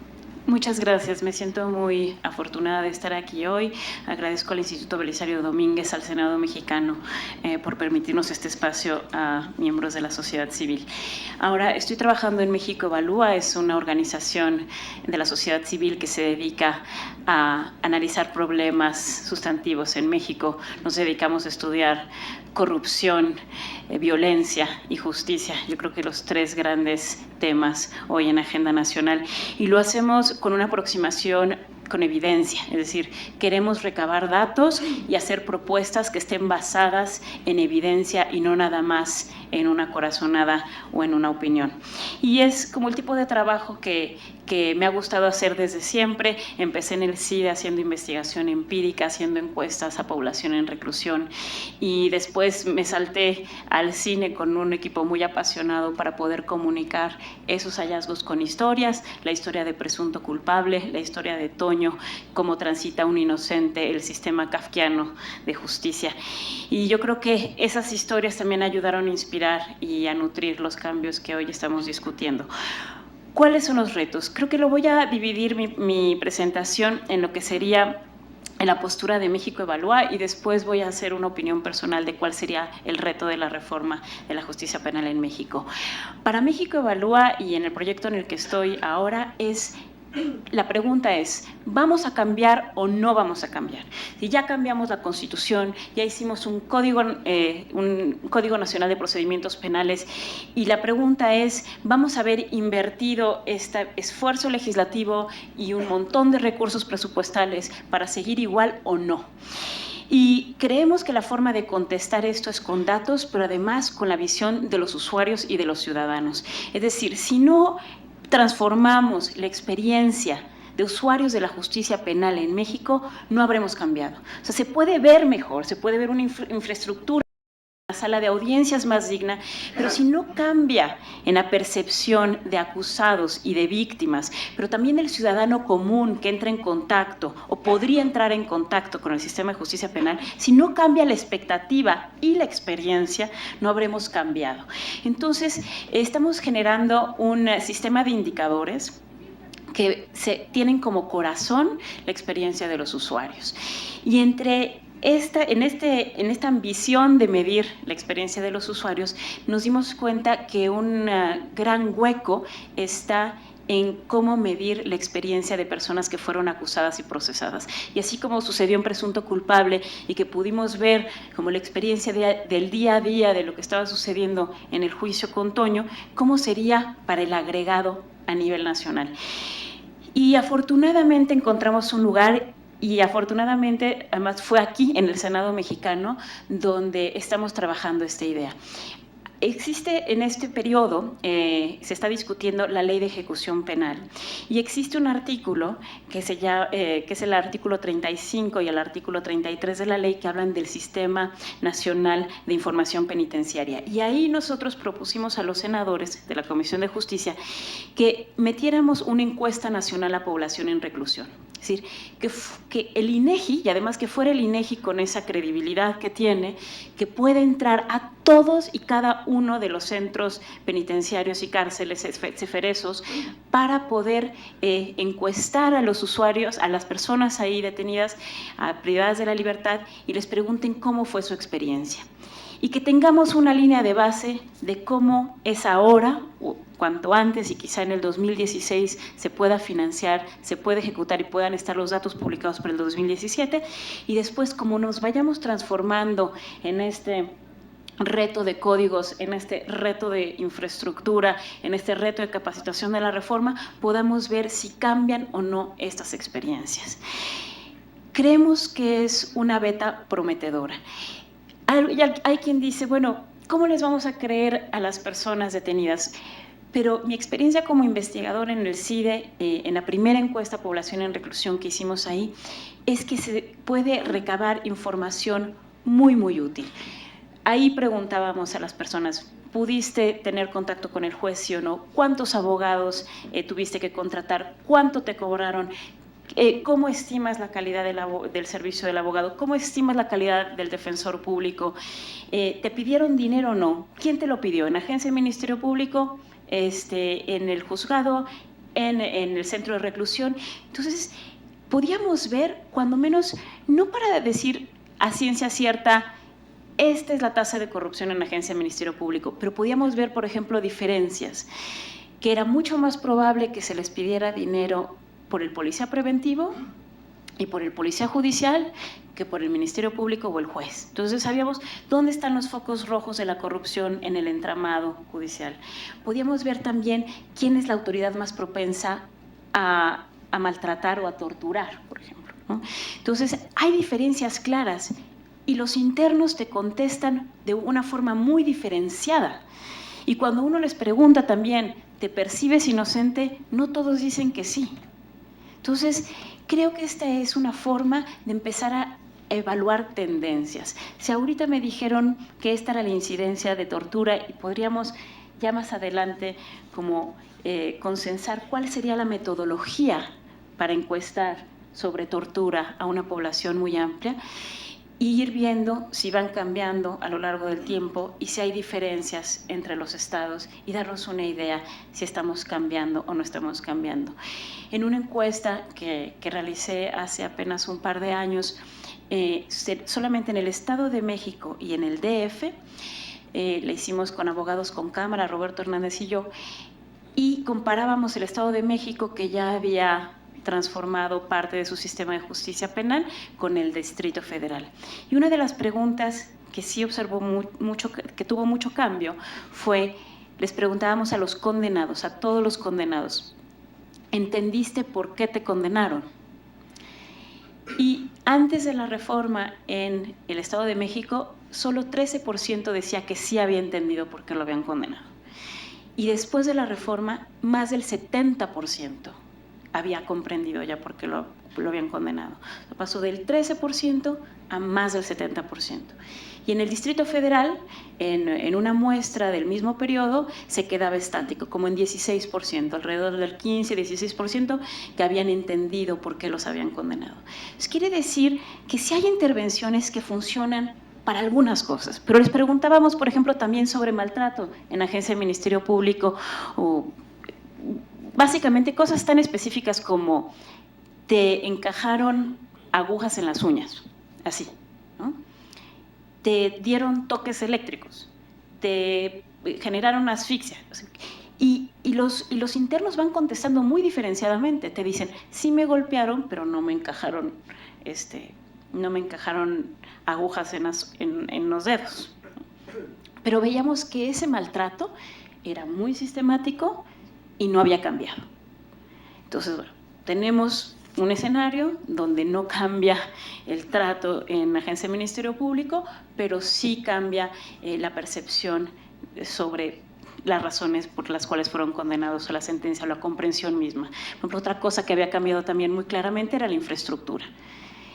Muchas gracias, me siento muy afortunada de estar aquí hoy. Agradezco al Instituto Belisario Domínguez, al Senado mexicano, por permitirnos este espacio a miembros de la sociedad civil. Ahora, estoy trabajando en México Evalúa, es una organización de la sociedad civil que se dedica a analizar problemas sustantivos en México. Nos dedicamos a estudiar corrupción, violencia y justicia. Yo creo que los tres grandes temas hoy en agenda nacional. Y lo hacemos con una aproximación con evidencia, es decir, queremos recabar datos y hacer propuestas que estén basadas en evidencia y no nada más en una corazonada o en una opinión. Y es como el tipo de trabajo que me ha gustado hacer desde siempre. Empecé en el CIDE haciendo investigación empírica, haciendo encuestas a población en reclusión, y después me salté al cine con un equipo muy apasionado para poder comunicar esos hallazgos con historias, la historia de Presunto Culpable, la historia de Toño, cómo transita un inocente el sistema kafkiano de justicia. Y yo creo que esas historias también ayudaron a inspirar y a nutrir los cambios que hoy estamos discutiendo. ¿Cuáles son los retos? Creo que lo voy a dividir mi presentación en lo que sería la postura de México Evalúa, y después voy a hacer una opinión personal de cuál sería el reto de la reforma de la justicia penal en México. Para México Evalúa, y en el proyecto en el que estoy ahora, la pregunta es, ¿vamos a cambiar o no vamos a cambiar? Si ya cambiamos la Constitución, ya hicimos un Código Nacional de Procedimientos Penales, y la pregunta es, ¿vamos a haber invertido este esfuerzo legislativo y un montón de recursos presupuestales para seguir igual o no? Y creemos que la forma de contestar esto es con datos, pero además con la visión de los usuarios y de los ciudadanos. Es decir, si no transformamos la experiencia de usuarios de la justicia penal en México, no habremos cambiado. O sea, se puede ver mejor, se puede ver una infraestructura, una sala de audiencias más digna, pero si no cambia en la percepción de acusados y de víctimas, pero también del ciudadano común que entra en contacto o podría entrar en contacto con el sistema de justicia penal, si no cambia la expectativa y la experiencia, no habremos cambiado. Entonces, estamos generando un sistema de indicadores que tienen como corazón la experiencia de los usuarios. Y en esta ambición de medir la experiencia de los usuarios, nos dimos cuenta que un gran hueco está en cómo medir la experiencia de personas que fueron acusadas y procesadas. Y así como sucedió en Presunto Culpable, y que pudimos ver como la experiencia del día a día de lo que estaba sucediendo en el juicio con Toño, ¿cómo sería para el agregado a nivel nacional? Y afortunadamente encontramos un lugar, y afortunadamente además fue aquí en el Senado mexicano donde estamos trabajando esta idea. Existe en este periodo, se está discutiendo la ley de ejecución penal, y existe un artículo que es el artículo 35 y el artículo 33 de la ley, que hablan del Sistema Nacional de Información Penitenciaria. Y ahí nosotros propusimos a los senadores de la Comisión de Justicia que metiéramos una encuesta nacional a población en reclusión. Es decir, que el INEGI, y además que fuera el INEGI con esa credibilidad que tiene, que puede entrar a todos y cada uno de los centros penitenciarios y cárceles ceferesos para poder encuestar a los usuarios, a las personas ahí detenidas, privadas de la libertad, y les pregunten cómo fue su experiencia. Y que tengamos una línea de base de cómo es ahora, o cuanto antes, y quizá en el 2016 se pueda financiar, se pueda ejecutar y puedan estar los datos publicados para el 2017, y después, como nos vayamos transformando en este reto de códigos, en este reto de infraestructura, en este reto de capacitación de la reforma, podamos ver si cambian o no estas experiencias. Creemos que es una beta prometedora. Hay quien dice, bueno, ¿cómo les vamos a creer a las personas detenidas? Pero mi experiencia como investigador en el CIDE, en la primera encuesta a población en reclusión que hicimos ahí, es que se puede recabar información muy, muy útil. Ahí preguntábamos a las personas, ¿pudiste tener contacto con el juez, sí o no? ¿Cuántos abogados tuviste que contratar? ¿Cuánto te cobraron? ¿Cómo estimas la calidad del servicio del abogado? ¿Cómo estimas la calidad del defensor público? ¿Te pidieron dinero o no? ¿Quién te lo pidió? ¿En la agencia del Ministerio Público? ¿En el juzgado? ¿En el centro de reclusión? Entonces, podíamos ver, cuando menos, no para decir a ciencia cierta, esta es la tasa de corrupción en la agencia del Ministerio Público, pero podíamos ver, por ejemplo, diferencias, que era mucho más probable que se les pidiera dinero por el policía preventivo y por el policía judicial que por el Ministerio Público o el juez. Entonces sabíamos dónde están los focos rojos de la corrupción en el entramado judicial. Podíamos ver también quién es la autoridad más propensa a a maltratar o a torturar, por ejemplo, ¿no? Entonces, hay diferencias claras y los internos te contestan de una forma muy diferenciada. Y cuando uno les pregunta también, ¿te percibes inocente?, no todos dicen que sí. Entonces, creo que esta es una forma de empezar a evaluar tendencias. Si ahorita me dijeron que esta era la incidencia de tortura y podríamos ya más adelante como consensar cuál sería la metodología para encuestar sobre tortura a una población muy amplia y ir viendo si van cambiando a lo largo del tiempo y si hay diferencias entre los estados y darnos una idea si estamos cambiando o no estamos cambiando. En una encuesta que realicé hace apenas un par de años, solamente en el Estado de México y en el DF, la hicimos con abogados con cámara, Roberto Hernández y yo, y comparábamos el Estado de México, que ya había transformado parte de su sistema de justicia penal, con el Distrito Federal. Y una de las preguntas que sí observó mucho, que tuvo mucho cambio, fue, les preguntábamos a los condenados, a todos los condenados, ¿entendiste por qué te condenaron? Y antes de la reforma en el Estado de México, solo 13% decía que sí había entendido por qué lo habían condenado. Y después de la reforma, más del 70% había comprendido ya por qué lo habían condenado. Pasó del 13% a más del 70%. Y en el Distrito Federal, en una muestra del mismo periodo, se quedaba estático, como en 16%, alrededor del 15-16% que habían entendido por qué los habían condenado. Eso quiere decir que sí hay intervenciones que funcionan para algunas cosas, pero les preguntábamos, por ejemplo, también sobre maltrato en agencia del Ministerio Público, o básicamente cosas tan específicas como te encajaron agujas en las uñas, así, ¿no? Te dieron toques eléctricos, te generaron asfixia. Y los internos van contestando muy diferenciadamente. Te dicen, sí me golpearon, pero no me encajaron, no me encajaron agujas en los dedos. Pero veíamos que ese maltrato era muy sistemático y no había cambiado. Entonces, bueno, tenemos un escenario donde no cambia el trato en la agencia del Ministerio Público, pero sí cambia la percepción sobre las razones por las cuales fueron condenados a la sentencia o la comprensión misma. Por ejemplo, otra cosa que había cambiado también muy claramente era la infraestructura.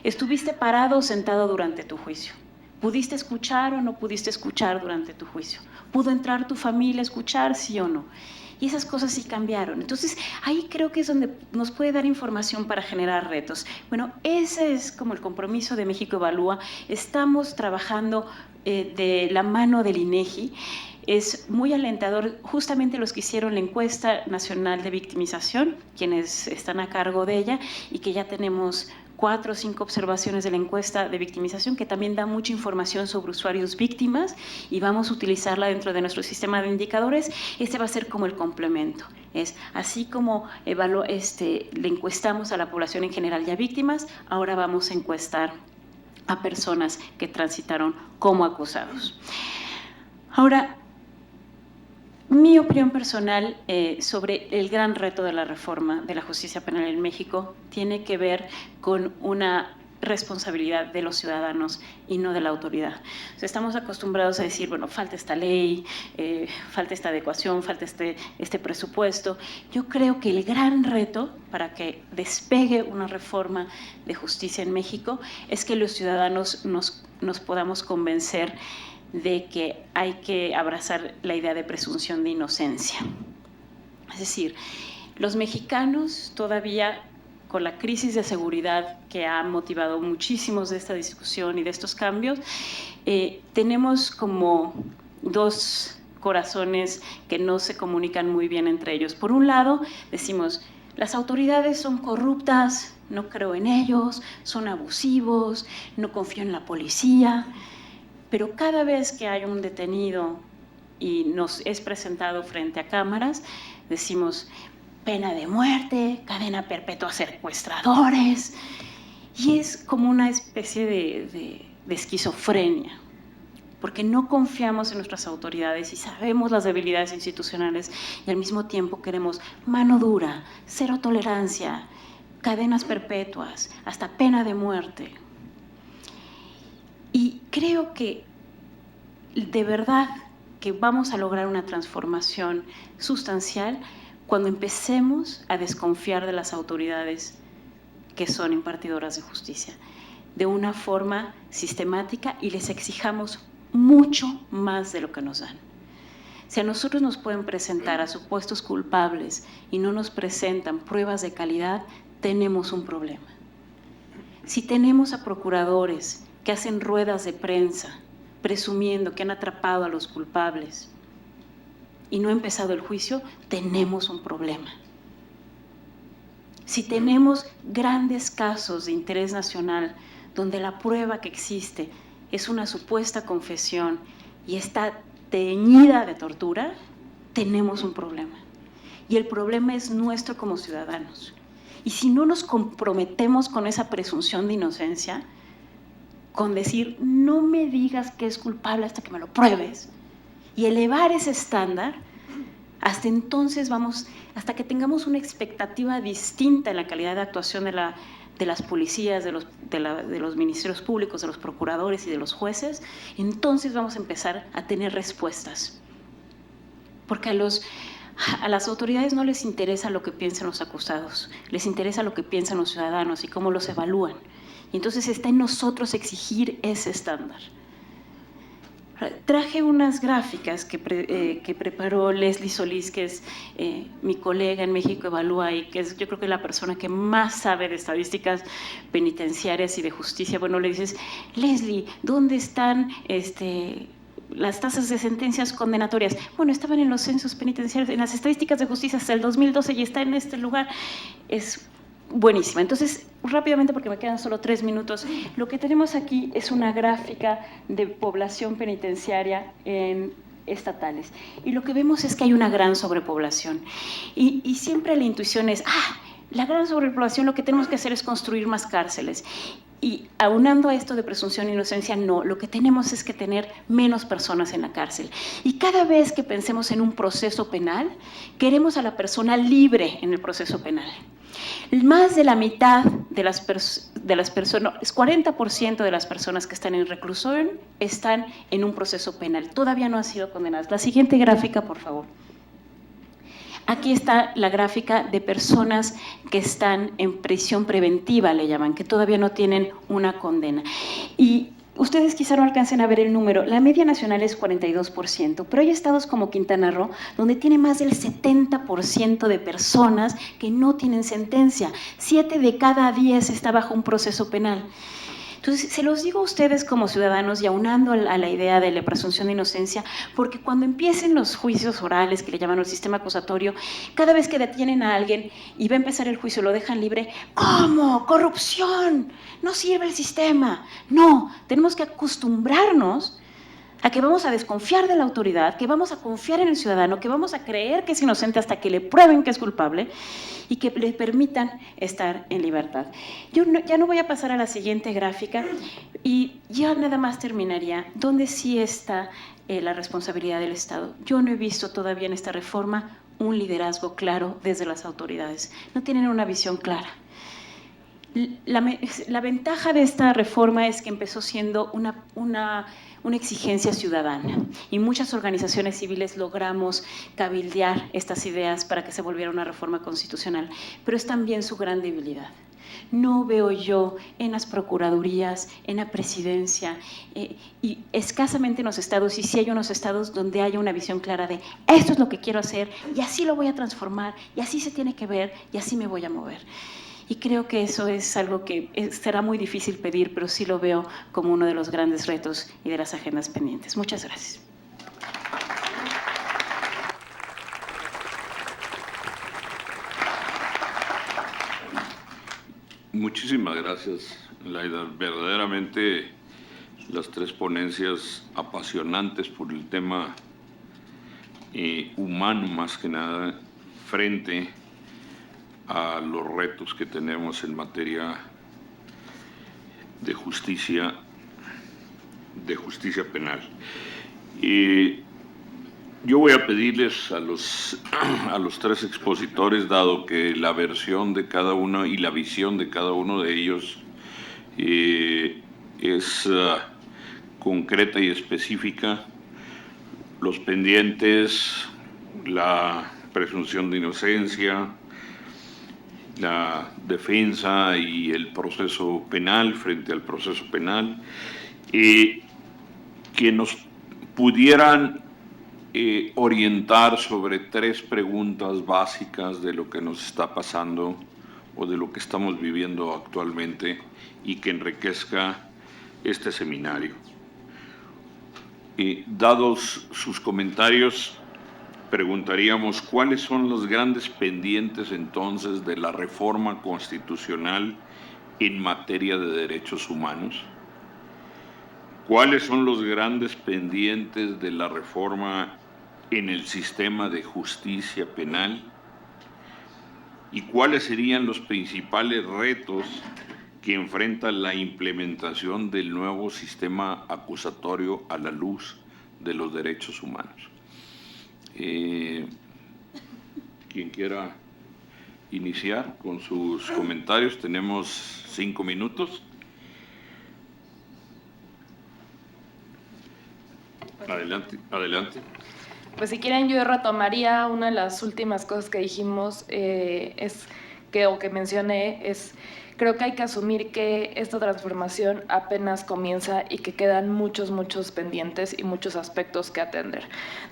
¿Estuviste parado o sentado durante tu juicio? ¿Pudiste escuchar o no pudiste escuchar durante tu juicio? ¿Pudo entrar tu familia a escuchar, sí o no? Y esas cosas sí cambiaron. Entonces, ahí creo que es donde nos puede dar información para generar retos. Bueno, ese es como el compromiso de México Evalúa. Estamos trabajando de la mano del INEGI. Es muy alentador, justamente los que hicieron la encuesta nacional de victimización, quienes están a cargo de ella, y que ya tenemos 4 o 5 observaciones de la encuesta de victimización, que también da mucha información sobre usuarios víctimas, y vamos a utilizarla dentro de nuestro sistema de indicadores. Este va a ser como el complemento. Es así como le encuestamos a la población en general y a víctimas, ahora vamos a encuestar a personas que transitaron como acusados. Ahora, mi opinión personal sobre el gran reto de la reforma de la justicia penal en México tiene que ver con una responsabilidad de los ciudadanos y no de la autoridad. O sea, estamos acostumbrados a decir, bueno, falta esta ley, falta esta adecuación, falta este presupuesto. Yo creo que el gran reto para que despegue una reforma de justicia en México es que los ciudadanos nos podamos convencer de que hay que abrazar la idea de presunción de inocencia. Es decir, los mexicanos todavía, con la crisis de seguridad que ha motivado muchísimos de esta discusión y de estos cambios, tenemos como 2 corazones que no se comunican muy bien entre ellos. Por un lado, decimos, las autoridades son corruptas, no creo en ellos, son abusivos, no confío en la policía. Pero cada vez que hay un detenido y nos es presentado frente a cámaras, decimos pena de muerte, cadena perpetua a secuestradores, y es como una especie de esquizofrenia, porque no confiamos en nuestras autoridades y sabemos las debilidades institucionales y al mismo tiempo queremos mano dura, cero tolerancia, cadenas perpetuas, hasta pena de muerte. Y creo que de verdad que vamos a lograr una transformación sustancial cuando empecemos a desconfiar de las autoridades que son impartidoras de justicia de una forma sistemática y les exijamos mucho más de lo que nos dan. Si a nosotros nos pueden presentar a supuestos culpables y no nos presentan pruebas de calidad, tenemos un problema. Si tenemos a procuradores que hacen ruedas de prensa presumiendo que han atrapado a los culpables y no ha empezado el juicio, tenemos un problema. Si tenemos grandes casos de interés nacional donde la prueba que existe es una supuesta confesión y está teñida de tortura, tenemos un problema. Y el problema es nuestro como ciudadanos. Y si no nos comprometemos con esa presunción de inocencia, con decir, no me digas que es culpable hasta que me lo pruebes, y elevar ese estándar, hasta entonces hasta que tengamos una expectativa distinta en la calidad de actuación de las policías, de los ministerios públicos, de los procuradores y de los jueces, entonces vamos a empezar a tener respuestas. Porque a las autoridades no les interesa lo que piensan los acusados, les interesa lo que piensan los ciudadanos y cómo los evalúan. Y entonces está en nosotros exigir ese estándar. Traje unas gráficas que preparó Leslie Solís, que es mi colega en México Evalúa y que es yo creo que la persona que más sabe de estadísticas penitenciarias y de justicia. Bueno, le dices, Leslie, ¿dónde están las tasas de sentencias condenatorias? Bueno, estaban en los censos penitenciarios, en las estadísticas de justicia hasta el 2012 y está en este lugar. Es buenísima. Entonces, rápidamente, porque me quedan solo 3 minutos, lo que tenemos aquí es una gráfica de población penitenciaria en estatales. Y lo que vemos es que hay una gran sobrepoblación. Y siempre la intuición es, la gran sobrepoblación, lo que tenemos que hacer es construir más cárceles. Y aunando a esto de presunción de inocencia, no, lo que tenemos es que tener menos personas en la cárcel. Y cada vez que pensemos en un proceso penal, queremos a la persona libre en el proceso penal. Más de la mitad de las personas, 40% de las personas que están en reclusión están en un proceso penal. Todavía no han sido condenadas. La siguiente gráfica, por favor. Aquí está la gráfica de personas que están en prisión preventiva, le llaman, que todavía no tienen una condena. Y ustedes quizá no alcancen a ver el número, la media nacional es 42%, pero hay estados como Quintana Roo donde tiene más del 70% de personas que no tienen sentencia. 7 de cada 10 está bajo un proceso penal. Entonces, se los digo a ustedes como ciudadanos y aunando a la idea de la presunción de inocencia, porque cuando empiecen los juicios orales, que le llaman el sistema acusatorio, cada vez que detienen a alguien y va a empezar el juicio, lo dejan libre, ¿cómo? ¡Corrupción! No sirve el sistema. No, tenemos que acostumbrarnos a que vamos a desconfiar de la autoridad, que vamos a confiar en el ciudadano, que vamos a creer que es inocente hasta que le prueben que es culpable y que le permitan estar en libertad. Yo ya no voy a pasar a la siguiente gráfica y ya nada más terminaría. ¿Dónde sí está la responsabilidad del Estado? Yo no he visto todavía en esta reforma un liderazgo claro desde las autoridades. No tienen una visión clara. La ventaja de esta reforma es que empezó siendo una exigencia ciudadana y muchas organizaciones civiles logramos cabildear estas ideas para que se volviera una reforma constitucional, pero es también su gran debilidad. No veo yo en las procuradurías, en la presidencia y escasamente en los estados, y sí hay unos estados donde haya una visión clara de esto es lo que quiero hacer y así lo voy a transformar y así se tiene que ver y así me voy a mover. Y creo que eso es algo que será muy difícil pedir, pero sí lo veo como uno de los grandes retos y de las agendas pendientes. Muchas gracias. Muchísimas gracias, Laida. Verdaderamente las 3 ponencias apasionantes por el tema humano, más que nada, frente a los retos que tenemos en materia de justicia penal. Yo voy a pedirles a los tres expositores, dado que la versión de cada uno y la visión de cada uno de ellos es concreta y específica, los pendientes, la presunción de inocencia, la defensa y el proceso penal frente al proceso penal, que nos pudieran orientar sobre tres preguntas básicas de lo que nos está pasando o de lo que estamos viviendo actualmente y que enriquezca este seminario. Dados sus comentarios, preguntaríamos cuáles son los grandes pendientes entonces de la reforma constitucional en materia de derechos humanos. ¿Cuáles son los grandes pendientes de la reforma en el sistema de justicia penal? ¿Y cuáles serían los principales retos que enfrenta la implementación del nuevo sistema acusatorio a la luz de los derechos humanos? Quien quiera iniciar con sus comentarios, tenemos 5 minutos. Adelante, adelante. Pues si quieren yo retomaría una de las últimas cosas que dijimos, que mencioné, creo que hay que asumir que esta transformación apenas comienza y que quedan muchos pendientes y muchos aspectos que atender,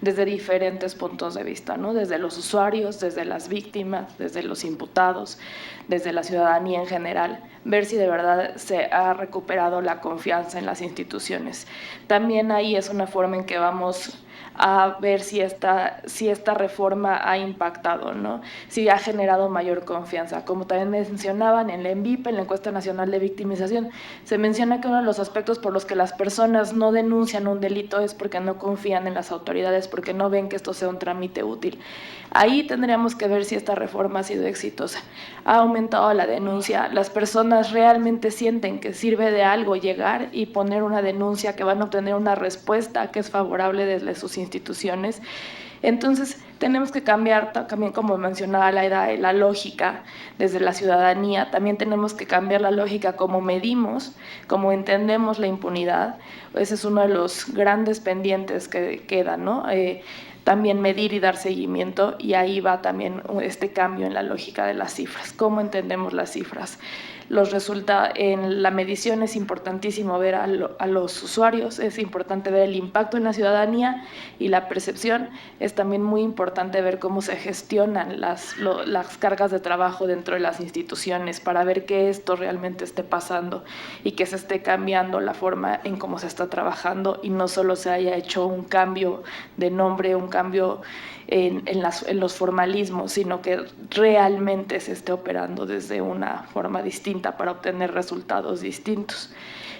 desde diferentes puntos de vista, ¿no? Desde los usuarios, desde las víctimas, desde los imputados, desde la ciudadanía en general, ver si de verdad se ha recuperado la confianza en las instituciones. También ahí es una forma en que vamos a ver si esta reforma ha impactado, ¿no? Si ha generado mayor confianza. Como también mencionaban en la ENVIP, en la Encuesta Nacional de Victimización, se menciona que uno de los aspectos por los que las personas no denuncian un delito es porque no confían en las autoridades, porque no ven que esto sea un trámite útil. Ahí tendríamos que ver si esta reforma ha sido exitosa. Ha aumentado la denuncia, las personas realmente sienten que sirve de algo llegar y poner una denuncia, que van a obtener una respuesta que es favorable desde sus instituciones. Entonces, tenemos que cambiar también, como mencionaba Laida, la lógica desde la ciudadanía. También tenemos que cambiar la lógica como medimos, como entendemos la impunidad. Ese es uno de los grandes pendientes que quedan, ¿no? También medir y dar seguimiento, y ahí va también este cambio en la lógica de las cifras. ¿Cómo entendemos las cifras? En la medición es importantísimo ver a los usuarios, es importante ver el impacto en la ciudadanía, y la percepción es también muy importante ver cómo se gestionan las cargas de trabajo dentro de las instituciones para ver que esto realmente esté pasando y que se esté cambiando la forma en cómo se está trabajando y no solo se haya hecho un cambio de nombre, un cambio en los formalismos, sino que realmente se esté operando desde una forma distinta para obtener resultados distintos.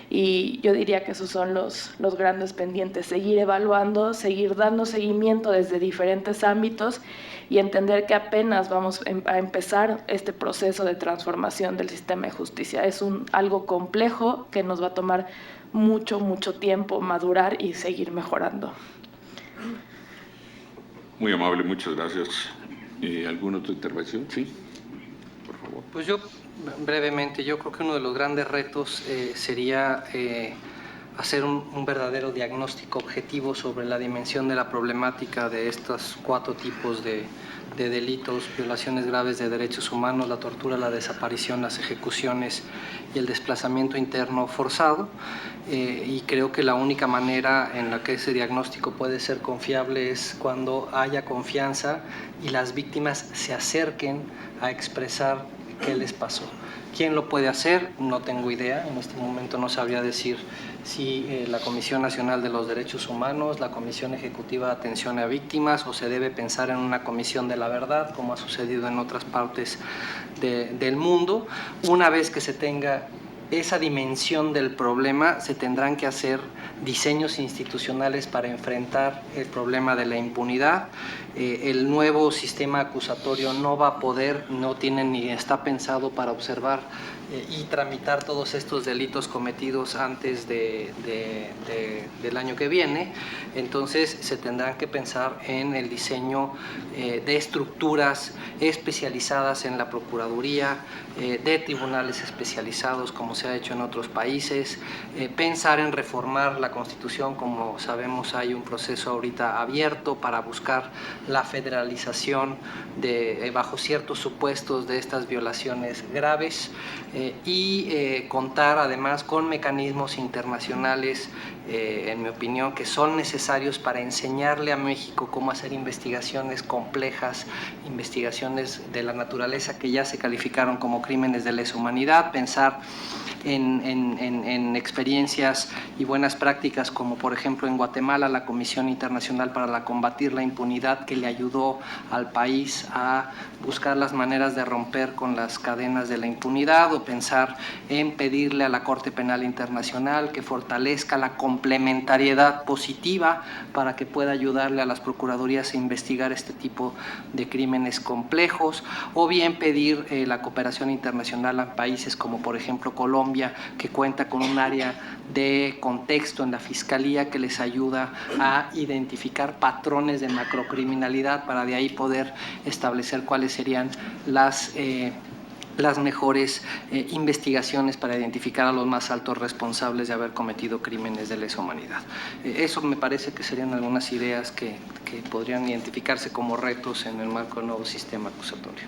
Y yo diría que esos son los grandes pendientes: seguir evaluando, seguir dando seguimiento desde diferentes ámbitos y entender que apenas vamos a empezar este proceso de transformación del sistema de justicia. Es algo complejo que nos va a tomar mucho tiempo madurar y seguir mejorando. Muy amable, muchas gracias. ¿Alguna otra intervención? Sí, por favor. Pues yo, brevemente, yo creo que uno de los grandes retos sería hacer un verdadero diagnóstico objetivo sobre la dimensión de la problemática de estos 4 tipos de delitos: violaciones graves de derechos humanos, la tortura, la desaparición, las ejecuciones y el desplazamiento interno forzado. Y creo que la única manera en la que ese diagnóstico puede ser confiable es cuando haya confianza y las víctimas se acerquen a expresar qué les pasó. ¿Quién lo puede hacer? No tengo idea. En este momento no sabría decir si la Comisión Nacional de los Derechos Humanos, la Comisión Ejecutiva de Atención a Víctimas, o se debe pensar en una Comisión de la Verdad, como ha sucedido en otras partes del mundo. Una vez que se tenga esa dimensión del problema, se tendrán que hacer diseños institucionales para enfrentar el problema de la impunidad, el nuevo sistema acusatorio no va a poder, no tiene ni está pensado para observar y tramitar todos estos delitos cometidos antes del año que viene. Entonces se tendrán que pensar en el diseño de estructuras especializadas en la Procuraduría, de tribunales especializados como se ha hecho en otros países, pensar en reformar la Constitución. Como sabemos, hay un proceso ahorita abierto para buscar la federalización bajo ciertos supuestos de estas violaciones graves, y contar además con mecanismos internacionales, en mi opinión, que son necesarios para enseñarle a México cómo hacer investigaciones complejas, investigaciones de la naturaleza que ya se calificaron como crímenes de lesa humanidad, pensar en experiencias y buenas prácticas como por ejemplo en Guatemala la Comisión Internacional para combatir la impunidad, que le ayudó al país a buscar las maneras de romper con las cadenas de la impunidad, o pensar en pedirle a la Corte Penal Internacional que fortalezca la complementariedad positiva para que pueda ayudarle a las procuradurías a investigar este tipo de crímenes complejos, o bien pedir la cooperación internacional a países como por ejemplo Colombia, que cuenta con un área de contexto en la Fiscalía que les ayuda a identificar patrones de macrocriminalidad para de ahí poder establecer cuáles serían las mejores investigaciones para identificar a los más altos responsables de haber cometido crímenes de lesa humanidad. Eso me parece que serían algunas ideas que podrían identificarse como retos en el marco del nuevo sistema acusatorio.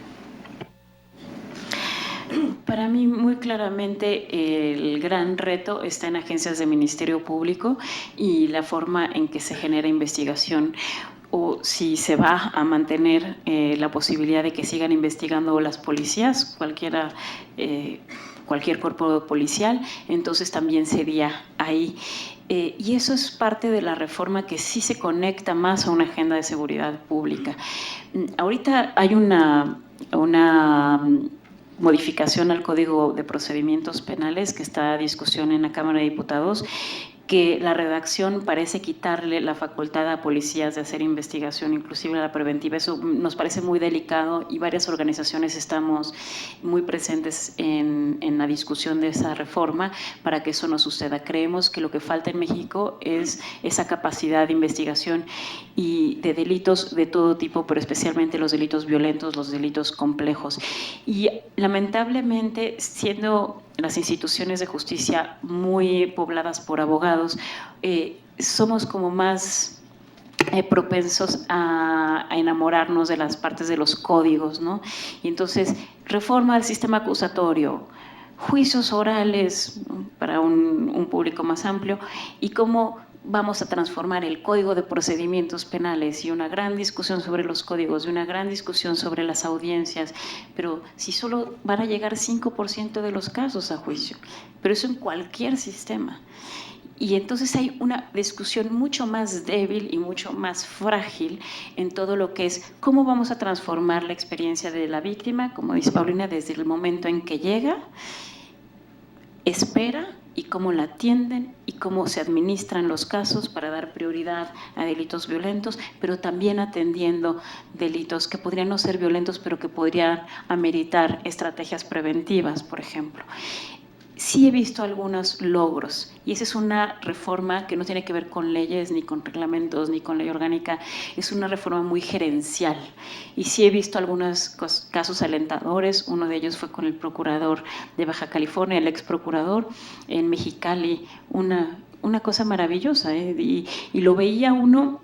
Para mí, muy claramente, el gran reto está en agencias de Ministerio Público y la forma en que se genera investigación, o si se va a mantener la posibilidad de que sigan investigando las policías, cualquier cuerpo policial, entonces también sería ahí. Y eso es parte de la reforma que sí se conecta más a una agenda de seguridad pública. Ahorita hay una modificación al Código de Procedimientos Penales que está a discusión en la Cámara de Diputados, que la redacción parece quitarle la facultad a policías de hacer investigación, inclusive la preventiva. Eso nos parece muy delicado y varias organizaciones estamos muy presentes en la discusión de esa reforma para que eso no suceda. Creemos que lo que falta en México es esa capacidad de investigación y de delitos de todo tipo, pero especialmente los delitos violentos, los delitos complejos. Y lamentablemente, siendo las instituciones de justicia muy pobladas por abogados, somos como más propensos a enamorarnos de las partes de los códigos, ¿no? Y entonces, reforma del sistema acusatorio, juicios orales para un público más amplio, y cómo vamos a transformar el Código de Procedimientos Penales, y una gran discusión sobre los códigos, y una gran discusión sobre las audiencias, pero si solo van a llegar 5% de los casos a juicio, pero eso en cualquier sistema. Y entonces hay una discusión mucho más débil y mucho más frágil en todo lo que es cómo vamos a transformar la experiencia de la víctima, como dice Paulina, desde el momento en que llega, espera, y cómo la atienden y cómo se administran los casos para dar prioridad a delitos violentos, pero también atendiendo delitos que podrían no ser violentos, pero que podrían ameritar estrategias preventivas, por ejemplo. Sí he visto algunos logros, y esa es una reforma que no tiene que ver con leyes, ni con reglamentos, ni con ley orgánica, es una reforma muy gerencial. Y sí he visto algunos casos alentadores. Uno de ellos fue con el procurador de Baja California, el ex procurador en Mexicali, una cosa maravillosa, y lo veía uno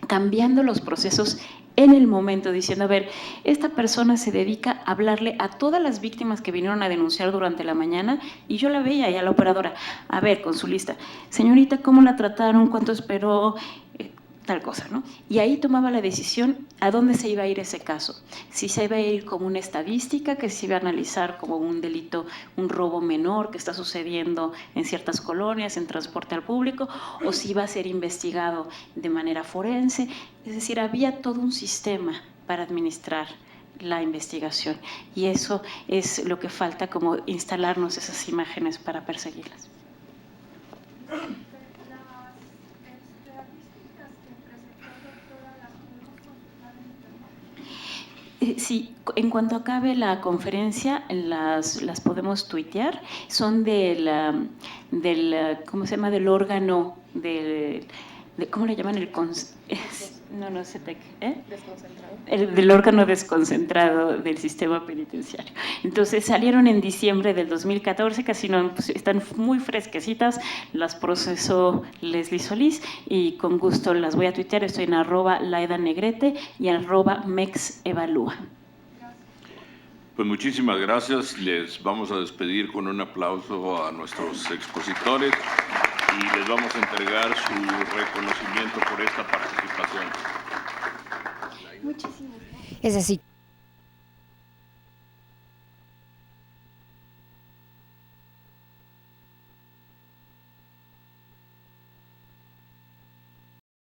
cambiando los procesos en el momento, diciendo, a ver, esta persona se dedica a hablarle a todas las víctimas que vinieron a denunciar durante la mañana, y yo la veía, y a la operadora, a ver, con su lista, señorita, ¿cómo la trataron? ¿Cuánto esperó? Tal cosa, ¿no? Y ahí tomaba la decisión a dónde se iba a ir ese caso. Si se iba a ir como una estadística, que se iba a analizar como un delito, un robo menor que está sucediendo en ciertas colonias, en transporte al público, o si iba a ser investigado de manera forense. Es decir, había todo un sistema para administrar la investigación, y eso es lo que falta, como instalarnos esas imágenes para perseguirlas. Sí, en cuanto acabe la conferencia, las podemos tuitear. Son ¿cómo se llama? Del órgano, ¿cómo le llaman? CETEC, ¿eh? Del órgano desconcentrado del sistema penitenciario. Entonces salieron en diciembre del 2014, casi no, pues, están muy fresquecitas, las procesó Leslie Solís y con gusto las voy a tuitear. Estoy en @LaidaNegrete y @MEXEvalúa. Pues muchísimas gracias. Les vamos a despedir con un aplauso a nuestros expositores y les vamos a entregar su reconocimiento por esta participación. Muchísimas gracias. Es así